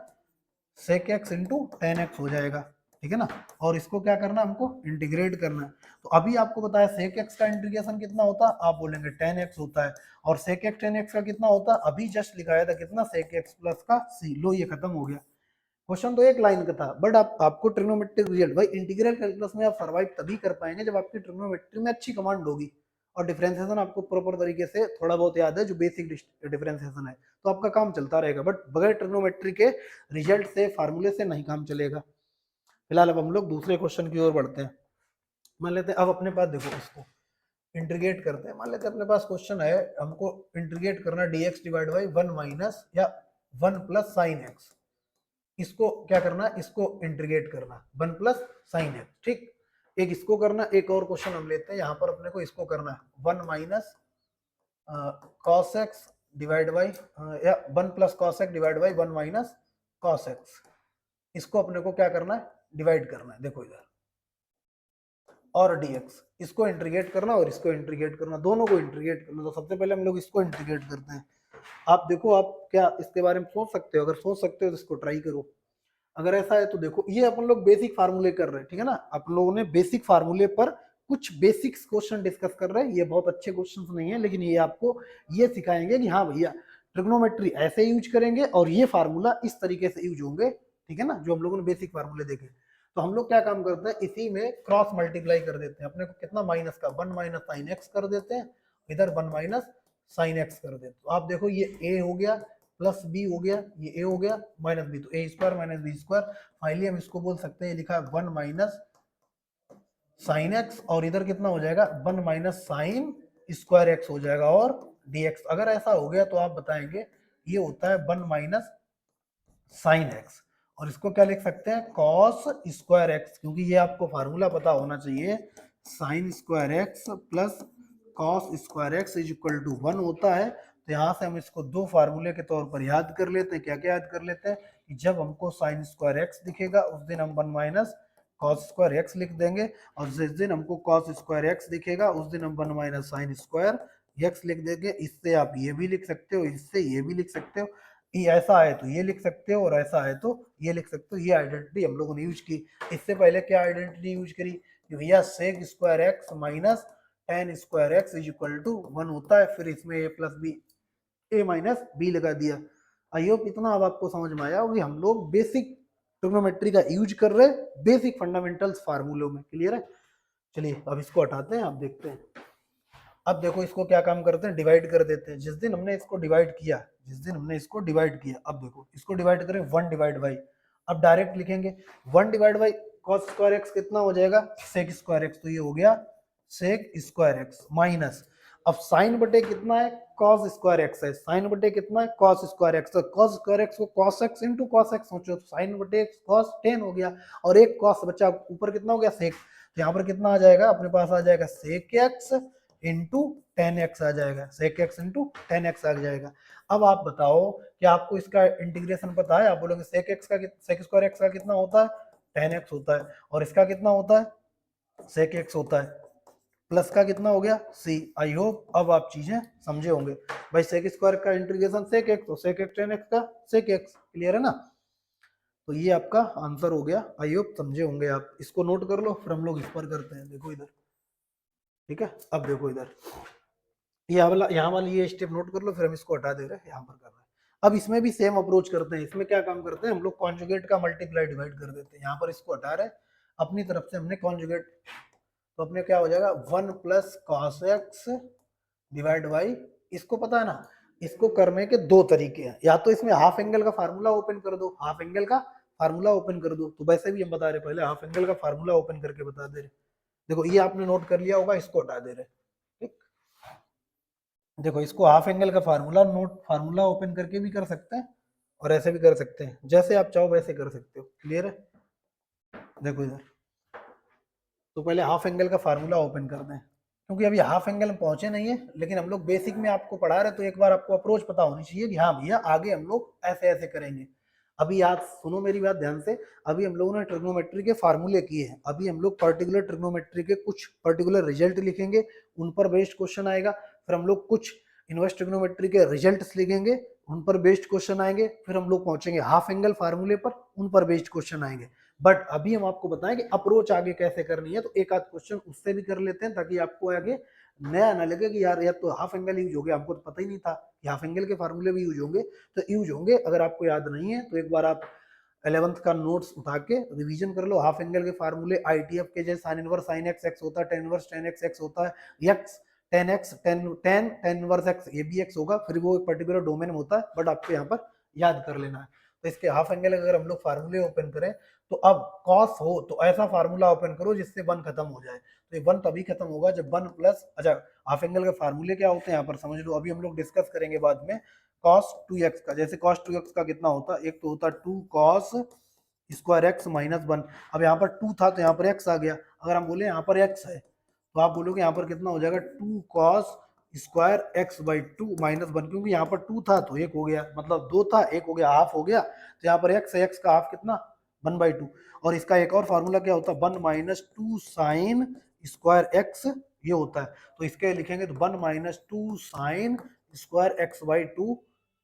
sec x into tan x हो जाएगा। ठीक है ना, और इसको क्या करना है हमको इंटीग्रेट करना है। तो अभी आपको बताया सेक एक्स का इंटीग्रेशन कितना होता है, आप बोलेंगे टेन एक्स होता है, और सेक एक्स टेन एक्स का कितना होता है, अभी जस्ट लिखाया था कितना सेक एक्स प्लस का सी। लो ये खत्म हो गया। क्वेश्चन तो एक लाइन का था, बट आपको ट्रिग्नोमेट्रिक रिजल्ट, भाई इंटीग्रल कैलकुलस में आप सर्वाइव तभी कर पाएंगे जब आपकी ट्रिग्नोमेट्री में अच्छी कमांड होगी और डिफरेंशिएशन आपको प्रॉपर तरीके से थोड़ा बहुत याद है, जो बेसिक डिफरेंशिएशन है, तो आपका काम चलता रहेगा। बट बगैर ट्रिग्नोमेट्री के रिजल्ट से, फार्मूले से नहीं काम चलेगा। फिलहाल अब हम लोग दूसरे क्वेश्चन की ओर बढ़ते हैं। मान लेते हैं अब अपने पास, देखो इसको इंटीग्रेट करते हैं। मान लेते हैं अपने पास क्वेश्चन है, हमको इंटीग्रेट करना dx डिवाइड बाई 1 माइनस या 1 प्लस साइन एक्स। इसको क्या करना है, इसको इंटीग्रेट करना 1 प्लस साइन एक्स, ठीक। एक इसको करना, एक और क्वेश्चन हम लेते हैं, यहाँ पर अपने को इसको करना है 1 minus cos x divide by या 1 plus cos x divide by 1 minus cos x. इसको अपने को क्या करना है, डिवाइड करना है, देखो इधर, और dx, इसको इंटीग्रेट करना और इसको इंटीग्रेट करना, दोनों को इंटीग्रेट करना। तो सबसे पहले हम लोग इसको इंटीग्रेट करते हैं। आप देखो, आप क्या इसके बारे में सोच सकते हो? अगर सोच सकते हो तो इसको ट्राई करो। अगर ऐसा है तो देखो, ये अपन लोग बेसिक फार्मूले कर रहे हैं, ठीक है ना। आप लोगों ने बेसिक फार्मूले पर कुछ बेसिक्स क्वेश्चन डिस्कस कर रहे हैं। ये बहुत अच्छे क्वेश्चंस नहीं है, लेकिन ये आपको ये सिखाएंगे कि हाँ भैया ट्रिग्नोमेट्री ऐसे यूज करेंगे और ये फार्मूला इस तरीके से यूज होंगे, ठीक है ना, जो हम लोगों ने बेसिक फार्मूले देखे। तो हम लोग क्या काम करते हैं, इसी में क्रॉस मल्टीप्लाई कर देते हैं। अपने को कितना माइनस का 1 माइनस साइन एक्स कर देते हैं, इधर 1 माइनस साइन एक्स कर देते हैं। तो आप देखो ये a हो गया प्लस b हो गया, ये a हो गया माइनस b, तो a square minus b square. Finally हम इसको बोल सकते हैं, लिखा है 1 माइनस साइन एक्स, और इधर कितना हो जाएगा 1 माइनस साइन स्क्वायर एक्स हो जाएगा, और dx। अगर ऐसा हो गया तो आप बताएंगे ये होता है 1 माइनस साइन एक्स, और इसको क्या लिख सकते हैं, कॉस स्क्वायर एक्स, क्योंकि ये आपको फार्मूला पता होना चाहिए। Sine square x plus cos square x is equal to 1 होता है। तो यहाँ से हम इसको दो फार्मूले के तौर पर याद कर लेते हैं। क्या क्या याद कर लेते हैं कि जब हमको साइन स्क्वायर एक्स दिखेगा उस दिन हम 1 माइनस कॉस स्क्वायर एक्स लिख देंगे, और जिस दिन हमको कॉस स्क्वायर एक्स दिखेगा उस दिन हम 1 माइनस साइन स्क्वायर एक्स लिख देंगे। इससे आप ये भी लिख सकते हो, इससे ये भी लिख सकते हो, ये ऐसा है तो ये लिख सकते हो, और ऐसा है तो ये लिख सकते हो। ये आइडेंटिटी हम लोगों ने यूज की। इससे पहले क्या आइडेंटिटी यूज करी कि भैया sec square x minus tan square x is equal to 1 होता है, फिर इसमें a plus b, a minus b लगा दिया। आई होप इतना अब आपको समझ में आया होगी। हम लोग बेसिक ट्रिग्नोमेट्री का यूज कर रहे हैं, बेसिक फंडामेंटल्स फार्मूलों में। क्लियर है? चलिए अब इसको हटाते हैं, आप देखते हैं। अब देखो इसको क्या काम करते हैं, डिवाइड कर देते हैं। जिस दिन हमने इसको डिवाइड किया, जिस दिन हमने इसको डिवाइड किया, अब देखो इसको डिवाइड करें 1 डिवाइड बाई, अब डायरेक्ट लिखेंगे 1 divide by cos square x कितना हो जाएगा, सेक स्क्वायर एक्स, तो ये हो गया सेक स्क्वायर एक्स माइनस, अब साइन बटे कितना है, कॉस स्क्वायर एक्स है, साइन बटे कितना है, कॉस स्क्वायर एक्स, तो कॉस स्क्वायर एक्स को cos x into cos x सोचो, तो साइन बटे कॉस 10 हो गया, और एक कॉस बचा, ऊपर कितना हो गया सेक, तो यहाँ पर कितना आ जाएगा अपने पास, आ जाएगा सेक एक्स इंटू 10x आ जाएगा, सेक एक्स इंटू 10x आ जाएगा। अब आप बताओ कि आपको इसका इंटीग्रेशन पता है? आप बोलोगे सेक एक्स का, सेक स्क्वायर एक्स का कितना होता है, 10x होता है, और इसका कितना होता है, सेक एक्स होता है, प्लस का कितना हो गया c। आई होप अब आप चीजें समझे होंगे। भाई सेक स्क्वायर का इंटीग्रेशन सेक एक्स, तो सेक एक्स 10x का सेक एक्स, क्लियर है ना। तो ये आपका आंसर हो गया। आई होप समझे होंगे आप। इसको नोट कर लो, फिर हम लोग इस पर करते हैं। देखो इधर, ठीक है। अब देखो इधर, ये वाला, यहाँ वाली ये स्टेप नोट कर लो, फिर हम इसको हटा दे रहे हैं, यहाँ पर कर रहे हैं। अब इसमें भी सेम अप्रोच करते हैं। इसमें क्या काम करते हैं हम लोग, कॉन्जुगेट का मल्टीप्लाई डिवाइड कर देते हैं। यहाँ पर इसको हटा रहे हैं, अपनी तरफ से हमने कॉन्जुगेट, तो अपने क्या हो जाएगा 1 plus cos x divide by, इसको पता है ना, इसको करने के दो तरीके हैं। या तो इसमें हाफ एंगल का फार्मूला ओपन कर दो, हाफ एंगल का फार्मूला ओपन कर दो, तो वैसे भी हम बता रहे पहले हाफ एंगल का फार्मूला ओपन करके बता दे रहे। देखो ये आपने नोट कर लिया होगा, इसको हटा दे रहे, ठीक। देखो इसको हाफ एंगल का फार्मूला ओपन करके भी कर सकते हैं, और ऐसे भी कर सकते हैं, जैसे आप चाहो वैसे कर सकते हो। क्लियर है? देखो इधर, तो पहले हाफ एंगल का फार्मूला ओपन कर दें, क्योंकि अभी हाफ एंगल में पहुंचे नहीं है, लेकिन हम लोग बेसिक में आपको पढ़ा रहे, तो एक बार आपको अप्रोच पता होनी चाहिए कि हाँ भैया आगे हम लोग ऐसे ऐसे करेंगे। अभी याद सुनो मेरी बात ध्यान से, अभी हम लोगों ने ट्रिग्नोमेट्री के फार्मूले किए हैं, अभी हम लोग पर्टिकुलर ट्रिग्नोमेट्री के कुछ पर्टिकुलर रिजल्ट लिखेंगे, उन पर बेस्ड क्वेश्चन आएगा। फिर हम लोग कुछ इनवर्स ट्रिग्नोमेट्री के रिजल्ट्स लिखेंगे, उन पर बेस्ड क्वेश्चन आएंगे। फिर हम लोग पहुंचेंगे हाफ एंगल फार्मूले पर, उन पर बेस्ड क्वेश्चन आएंगे। बट अभी हम आपको बताएं कि अप्रोच आगे कैसे करनी है, तो एक आध क्वेश्चन उससे भी कर लेते हैं, ताकि आपको आगे नया ना लगे कि यार तो हाफ एंगल यूज हो गया, हमको तो पता ही नहीं था कि हाफ एंगल के फार्मूले भी यूज होंगे। तो यूज होंगे, अगर आपको याद नहीं है तो एक बार आप 11th का नोट्स उठा के रिवीजन कर लो। हाफ एंगल के फार्मूले ITF के जैसे sine inverse sine x x होता है, tan inverse tan x x होता है, x tan x tan inverse x ये भी एक्स होगा, फिर वो एक पर्टिकुलर डोमेन में होता है, बट आपको यहाँ पर याद कर लेना है। तो इसके हाफ एंगल अगर हम लोग फार्मूले ओपन करें तो अब कॉस हो तो ऐसा फार्मूला ओपन करो जिससे वन खत्म हो जाए। तो ये वन तभी खत्म होगा जब वन प्लस, अच्छा हाफ एंगल के फार्मूले क्या होते हैं यहाँ पर समझ लो, अभी हम लोग डिस्कस करेंगे बाद में। cos 2x का, जैसे cos 2x का कितना होता है, एक तो होता है 2 cos स्क्वायर एक्स माइनस 1। अब यहाँ पर 2 था तो यहाँ पर x आ गया, अगर हम बोले यहाँ पर x है तो आप बोलोगे यहाँ पर कितना हो जाएगा 2 cos square x by 2 minus 1, क्योंकि यहाँ पर 2 था तो 1 हो गया, मतलब 2 था 1 हो गया, हाफ हो गया, तो यहाँ पर x है, x का हाफ कितना 1/2। और इसका एक और फार्मूला क्या होता है 1 माइनस 2 साइन स्क्वायर एक्स, ये होता है। तो इसके लिखेंगे तो 1 minus 2 sign square x by 2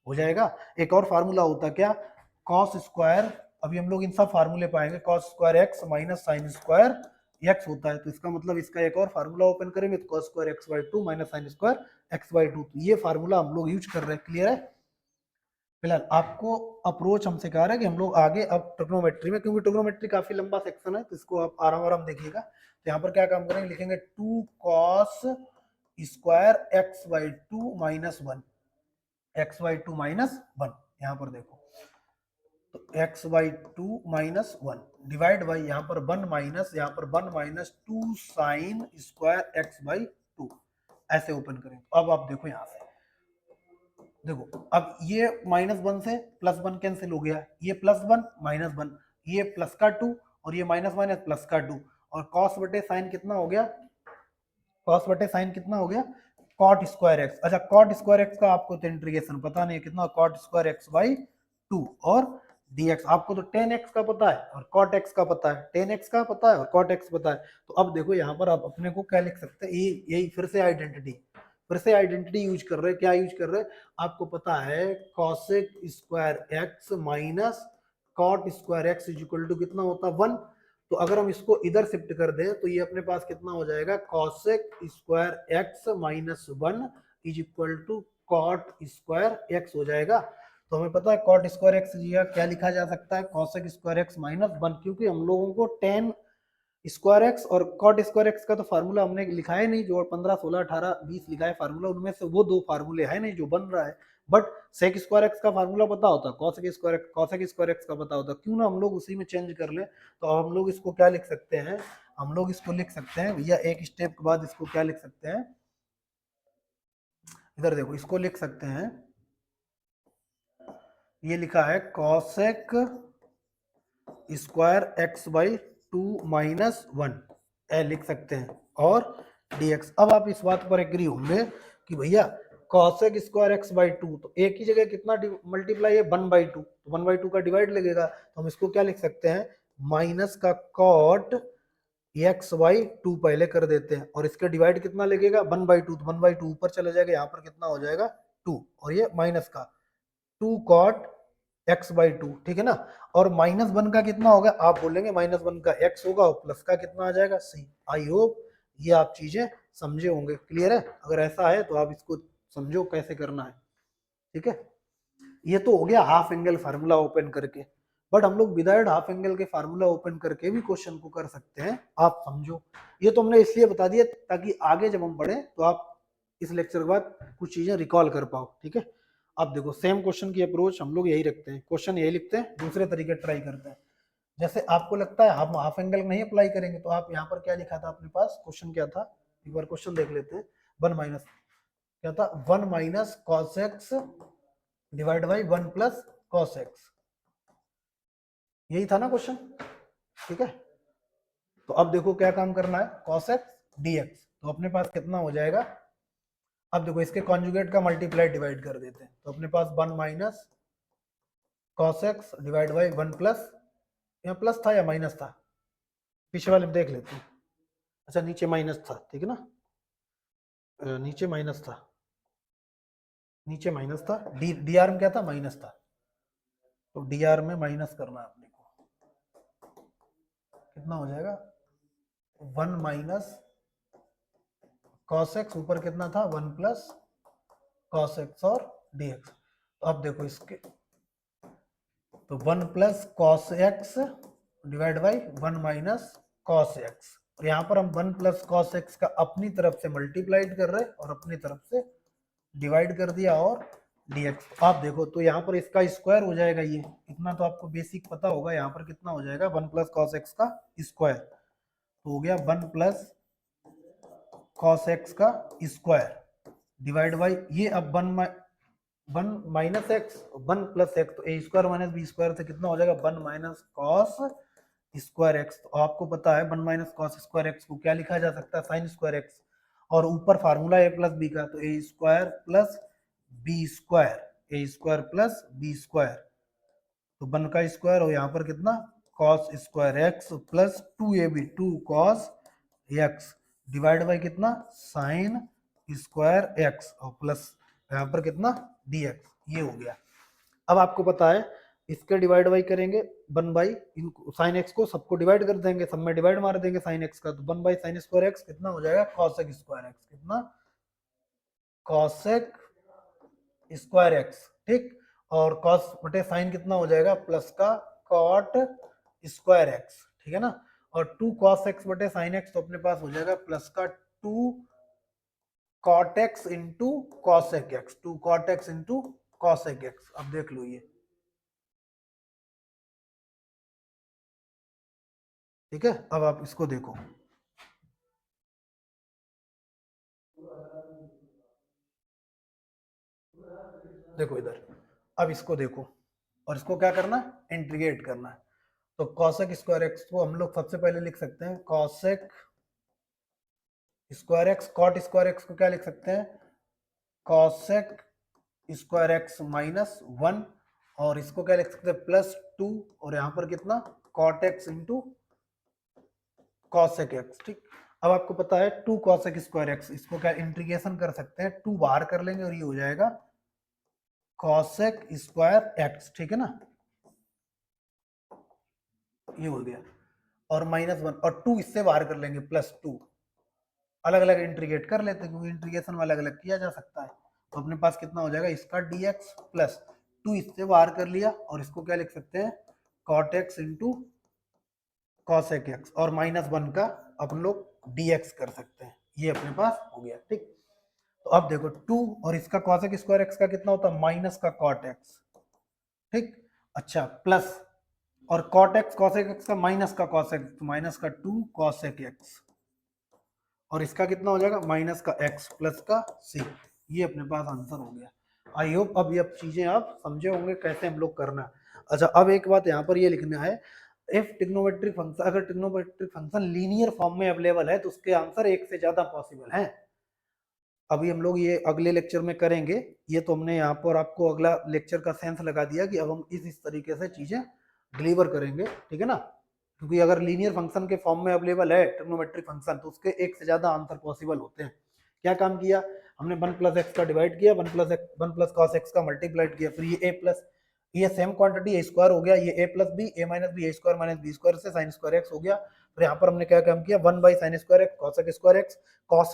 हो जाएगा। एक और फार्मूला होता है क्या कॉस स्क्वायर, अभी हम लोग इन सब फार्मूले पाएंगे, cos square x minus sign square x होता है। तो इसका मतलब इसका एक और फार्मूला ओपन करेंगे तो cos square x by 2 minus sign square x by 2, तो ये फार्मूला हम लोग यूज कर रहे हैं। क्लियर है? फिलहाल आपको अप्रोच हम सिखा रहे हैं कि हम लोग आगे अब ट्रिग्नोमेट्री में, क्योंकि ट्रिग्नोमेट्री काफी लंबा सेक्शन है तो इसको आप आराम आराम देखिएगा। तो यहाँ पर क्या काम करेंगे, लिखेंगे 2 cos square x by 2 minus 1, x by 2 minus 1, यहाँ पर देखो तो x by 2 minus 1 divide by यहाँ पर 1 माइनस, यहाँ पर 1 minus 2 sign square x by 2, ऐसे ओपन करें। अब आप देखो यहाँ से, देखो अब ये माइनस 1 से प्लस 1 कैंसिल हो गया, ये प्लस 1 माइनस 1, ये प्लस का 2 और ये माइनस माइनस प्लस का 2, और कॉस बटे साइन कितना हो गया, कॉस बटे साइन कितना हो गया कॉट स्क्वायर एक्स। अच्छा कॉट स्क्वायर एक्स का आपको तो इंटीग्रेशन पता नहीं कितना, कॉट स्क्वायर एक्स बाई 2 और dx, आपको तो tan x का पता है और cot x का पता है, tan x का पता है और cot x पता है। तो अब देखो यहाँ पर आप अपने को क्या लिख सकते हैं, यही फिर से आइडेंटिटी यूज कर रहे हैं। क्या यूज कर रहे हैं, आपको पता है cosec square x minus cot square x is equal to कितना होता है 1। तो अगर हम इसको इधर शिफ्ट कर दें तो ये अपने पास कितना हो जाएगा cosec square x minus 1 is equal to cot square x हो जाएगा। तो हमें पता है कॉट स्क्वायर एक्स क्या लिखा जा सकता है कॉसेक स्क्वायर एक्स माइनस 1, क्योंकि हम लोगों को टेन स्क्वायर एक्स और कॉट स्क्वायर एक्स का तो फार्मूला हमने लिखा है नहीं, जो 15 16 18 20 लिखा है फार्मूला, उनमें से वो दो फार्मूले है नहीं जो बन रहा है। बट सेक स्क्वायर एक्स का फार्मूला पता होता, कॉसेक स्क्वायर एक्स का पता होता, क्यों ना हम लोग उसी में चेंज कर ले। तो हम लोग इसको क्या लिख सकते हैं, हम लोग इसको लिख सकते हैं भैया एक स्टेप के बाद इसको क्या लिख सकते हैं, इधर देखो इसको लिख सकते हैं, ये लिखा है cosec square x by 2 minus 1 ए लिख सकते हैं, और dx। अब आप इस बात पर एग्री होंगे कि भैया कॉसेक स्क्वायर एक्स बाई 2, तो एक ही जगह कितना मल्टीप्लाई है 1/2, तो 1/2 का डिवाइड लगेगा, तो हम इसको क्या लिख सकते हैं माइनस का कॉट एक्स बाई 2 पहले कर देते हैं, और इसका डिवाइड कितना लगेगा 1/2, तो 1/2 ऊपर चला जाएगा, यहाँ पर कितना हो जाएगा 2, और ये माइनस का 2 कॉट एक्स बाई 2, ठीक है ना। और माइनस 1 का कितना होगा, आप बोलेंगे माइनस 1 का x होगा और प्लस का कितना आ जाएगा c। आई होप ये आप चीजें समझे होंगे। क्लियर है? अगर ऐसा है तो आप इसको समझो कैसे करना है, ठीक है। ये तो हो गया हाफ एंगल फार्मूला ओपन करके, बट हम लोग विदाउट हाफ एंगल के फार्मूला ओपन करके भी क्वेश्चन को कर सकते हैं, आप समझो। ये तो हमने इसलिए बता दिया ताकि आगे जब हम पढ़े तो आप इस लेक्चर के बाद कुछ चीजें रिकॉल कर पाओ, ठीक है। अब देखो सेम क्वेश्चन की अप्रोच हम लोग यही रखते हैं, क्वेश्चन यही लिखते हैं, दूसरे तरीके ट्राई करते हैं। जैसे आपको लगता है हम हाफ एंगल नहीं अप्लाई करेंगे, तो आप यहाँ पर क्या लिखा था अपने पास, क्वेश्चन क्या था, एक बार क्वेश्चन देख लेते हैं। 1 माइनस क्या था, 1 minus cos x divide by 1 plus cos x, यही था ना क्वेश्चन, ठीक है। तो अब देखो क्या काम करना है, कॉस एक्स डीएक्स, तो अपने पास कितना हो जाएगा, अब देखो इसके कॉन्जुगेट का मल्टीप्लाई डिवाइड कर देते हैं, तो अपने पास 1 minus cos x divide by 1 plus, यहाँ प्लस था या माइनस था, पीछे वाले में देख लेते हैं। अच्छा नीचे माइनस था, ठीक है ना, नीचे माइनस था, नीचे माइनस था, डी आर में क्या था माइनस था, तो डी आर में माइनस करना है अपने को, कितना हो जाएगा 1 माइनस कॉस एक्स, ऊपर कितना था 1 प्लस कॉस एक्स और डी एक्स। तो अब देखो इसके तो 1 plus cos x divide by 1 minus cos x. और यहाँ पर हम 1 प्लस कॉस एक्स का अपनी तरफ से मल्टीप्लाइड कर रहे हैं और अपनी तरफ से डिवाइड कर दिया और dx। आप देखो तो यहाँ पर इसका स्क्वायर हो जाएगा, ये इतना तो आपको बेसिक पता होगा। यहाँ पर कितना हो जाएगा 1 प्लस कॉस एक्स का स्क्वायर, तो हो गया 1 प्लस कॉस एक्स का स्क्वायर डिवाइड बाई ये अब 1 माइनस एक्स 1 प्लस एक्स, तो ए स्क्वायर माइनस बी स्क्वायर से कितना हो जाएगा 1 माइनस कॉस स्क्वायर एक्स। तो आपको पता है 1 माइनस कॉस स्क्वायर एक्स को क्या लिखा जा सकता है साइन स्क्वायर एक्स, और ऊपर फार्मूला ए प्लस बी का, तो ए स्क्वायर प्लस बी स्क्वायर, ए स्क्वायर प्लस बी स्क्वायर, तो 1 का स्क्वायर और यहाँ पर कितना cos square x plus 2ab 2 cos x divide by कितना साइन स्क्वायर एक्स और प्लस यहाँ पर कितना dx, ये हो गया। अब आपको पता है इसके डिवाइड बाई करेंगे 1 बाई साइन एक्स को सबको डिवाइड कर देंगे, सब में डिवाइड मार देंगे साइन एक्स का, तो 1 बाई साइन स्क्वायर एक्स कितना हो जाएगा कॉसेक स्क्वायर एक्स, कितना कॉसेक स्क्वायर एक्स, ठीक। और कॉस बटे साइन कितना हो जाएगा प्लस का कॉट स्क्वायर एक्स, ठीक है ना। और 2 कॉस एक्स बटे साइन एक्स तो अपने पास हो जाएगा प्लस का 2 cot x into cosec x, 2 cot x into cosec x. अब देख लो ये, ठीक है। अब आप इसको देखो, देखो इधर, अब इसको देखो और इसको क्या करना है इंटीग्रेट करना है। तो कॉसेक स्क्वायर एक्स को हम लोग सबसे पहले लिख सकते हैं cosec square x, cot square x को क्या लिख सकते हैं कॉसेक स्क्वायर एक्स माइनस 1, और इसको क्या लिख सकते हैं प्लस 2, और यहाँ पर कितना cot x into cosec x, ठीक। अब आपको पता है 2 कॉसेक स्क्वायर एक्स, इसको क्या इंटीग्रेशन कर सकते हैं 2 बाहर कर लेंगे और ये हो जाएगा कॉसेक स्क्वायर एक्स, ठीक है ना, ये हो गया। और -1 और 2 इससे बाहर कर लेंगे प्लस 2, अलग अलग इंटीग्रेट कर लेते हैं क्योंकि इंटीग्रेशन में अलग अलग किया जा सकता है। तो अपने पास कितना हो जाएगा इसका dx प्लस 2 इससे बाहर कर लिया और इसको क्या लिख सकते हैं cot x into cosec x, और -1 का अपन लोग dx कर सकते हैं, ये अपने पास हो गया, ठीक। तो अब देखो 2 और इसका कॉसेक स्क्वायर एक्स का कितना होता है माइनस का कॉट एक्स, ठीक। अच्छा प्लस और कॉट एक्स कॉसेक एक्स का माइनस का कॉसेक, तो माइनस का 2 कॉसेक एक्स, और इसका कितना हो जाएगा माइनस का x प्लस का c, ये अपने पास आंसर हो गया। आई होप अब ये चीजें आप समझे होंगे कैसे हम लोग करना है। अच्छा अब एक बात यहाँ पर ये लिखना है, इफ ट्रिग्नोमेट्रिक फंक्शन, अगर ट्रिग्नोमेट्रिक फंक्शन लीनियर फॉर्म में अवेलेबल है तो उसके आंसर एक से ज्यादा पॉसिबल है। अभी हम लोग ये अगले लेक्चर में करेंगे, ये तो हमने यहाँ पर आपको अगला लेक्चर का सेंस लगा दिया कि अब हम इस तरीके से चीजें डिलीवर करेंगे, ठीक है ना। क्योंकि अगर लीनियर फंक्शन के फॉर्म में अवेलेबल है ट्रिग्नोमेट्रिक फंक्शन तो उसके एक से ज्यादा आंसर पॉसिबल होते हैं। क्या काम किया हमने 1 प्लस एक्स का डिवाइड किया, 1 प्लस कॉस एक्स का मल्टीप्लाइड किया, फिर ये ए प्लस, ये सेम क्वांटिटी ए स्क्वायर हो गया, ये ए plus b a minus B A square minus b square से साइन स्क्वायर एक्स हो गया। फिर यहाँ पर हमने क्या काम किया 1 by sine square x cosec square x, cos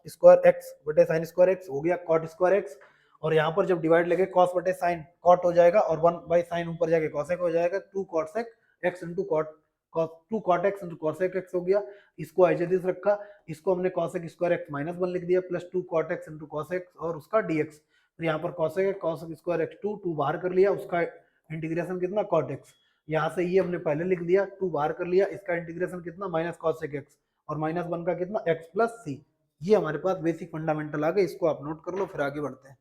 square x बटे साइन स्क्वायर एक्स हो गया कॉट स्क्वायर एक्स, और यहाँ पर जब डिवाइड लगे कॉस बटे साइन कॉट हो जाएगा और 1 बाई साइन ऊपर जाके कॉसेक हो जाएगा, 2 cosec x into cot, 2 cot x इंटू cosec x हो गया। इसको एज इट इज रखा, इसको हमने cosec स्क्वायर x माइनस 1 लिख दिया प्लस 2 cot x इंटू cosec और उसका dx। फिर यहाँ पर cosec स्क्वायर x 2 बाहर कर लिया, उसका इंटीग्रेशन कितना cot x, यहाँ से ये हमने पहले लिख दिया 2 बाहर कर लिया, इसका इंटीग्रेशन कितना माइनस cosec x और -1 का कितना x प्लस c। ये हमारे पास बेसिक फंडामेंटल आ गए, इसको आप नोट कर लो फिर आगे बढ़ते हैं।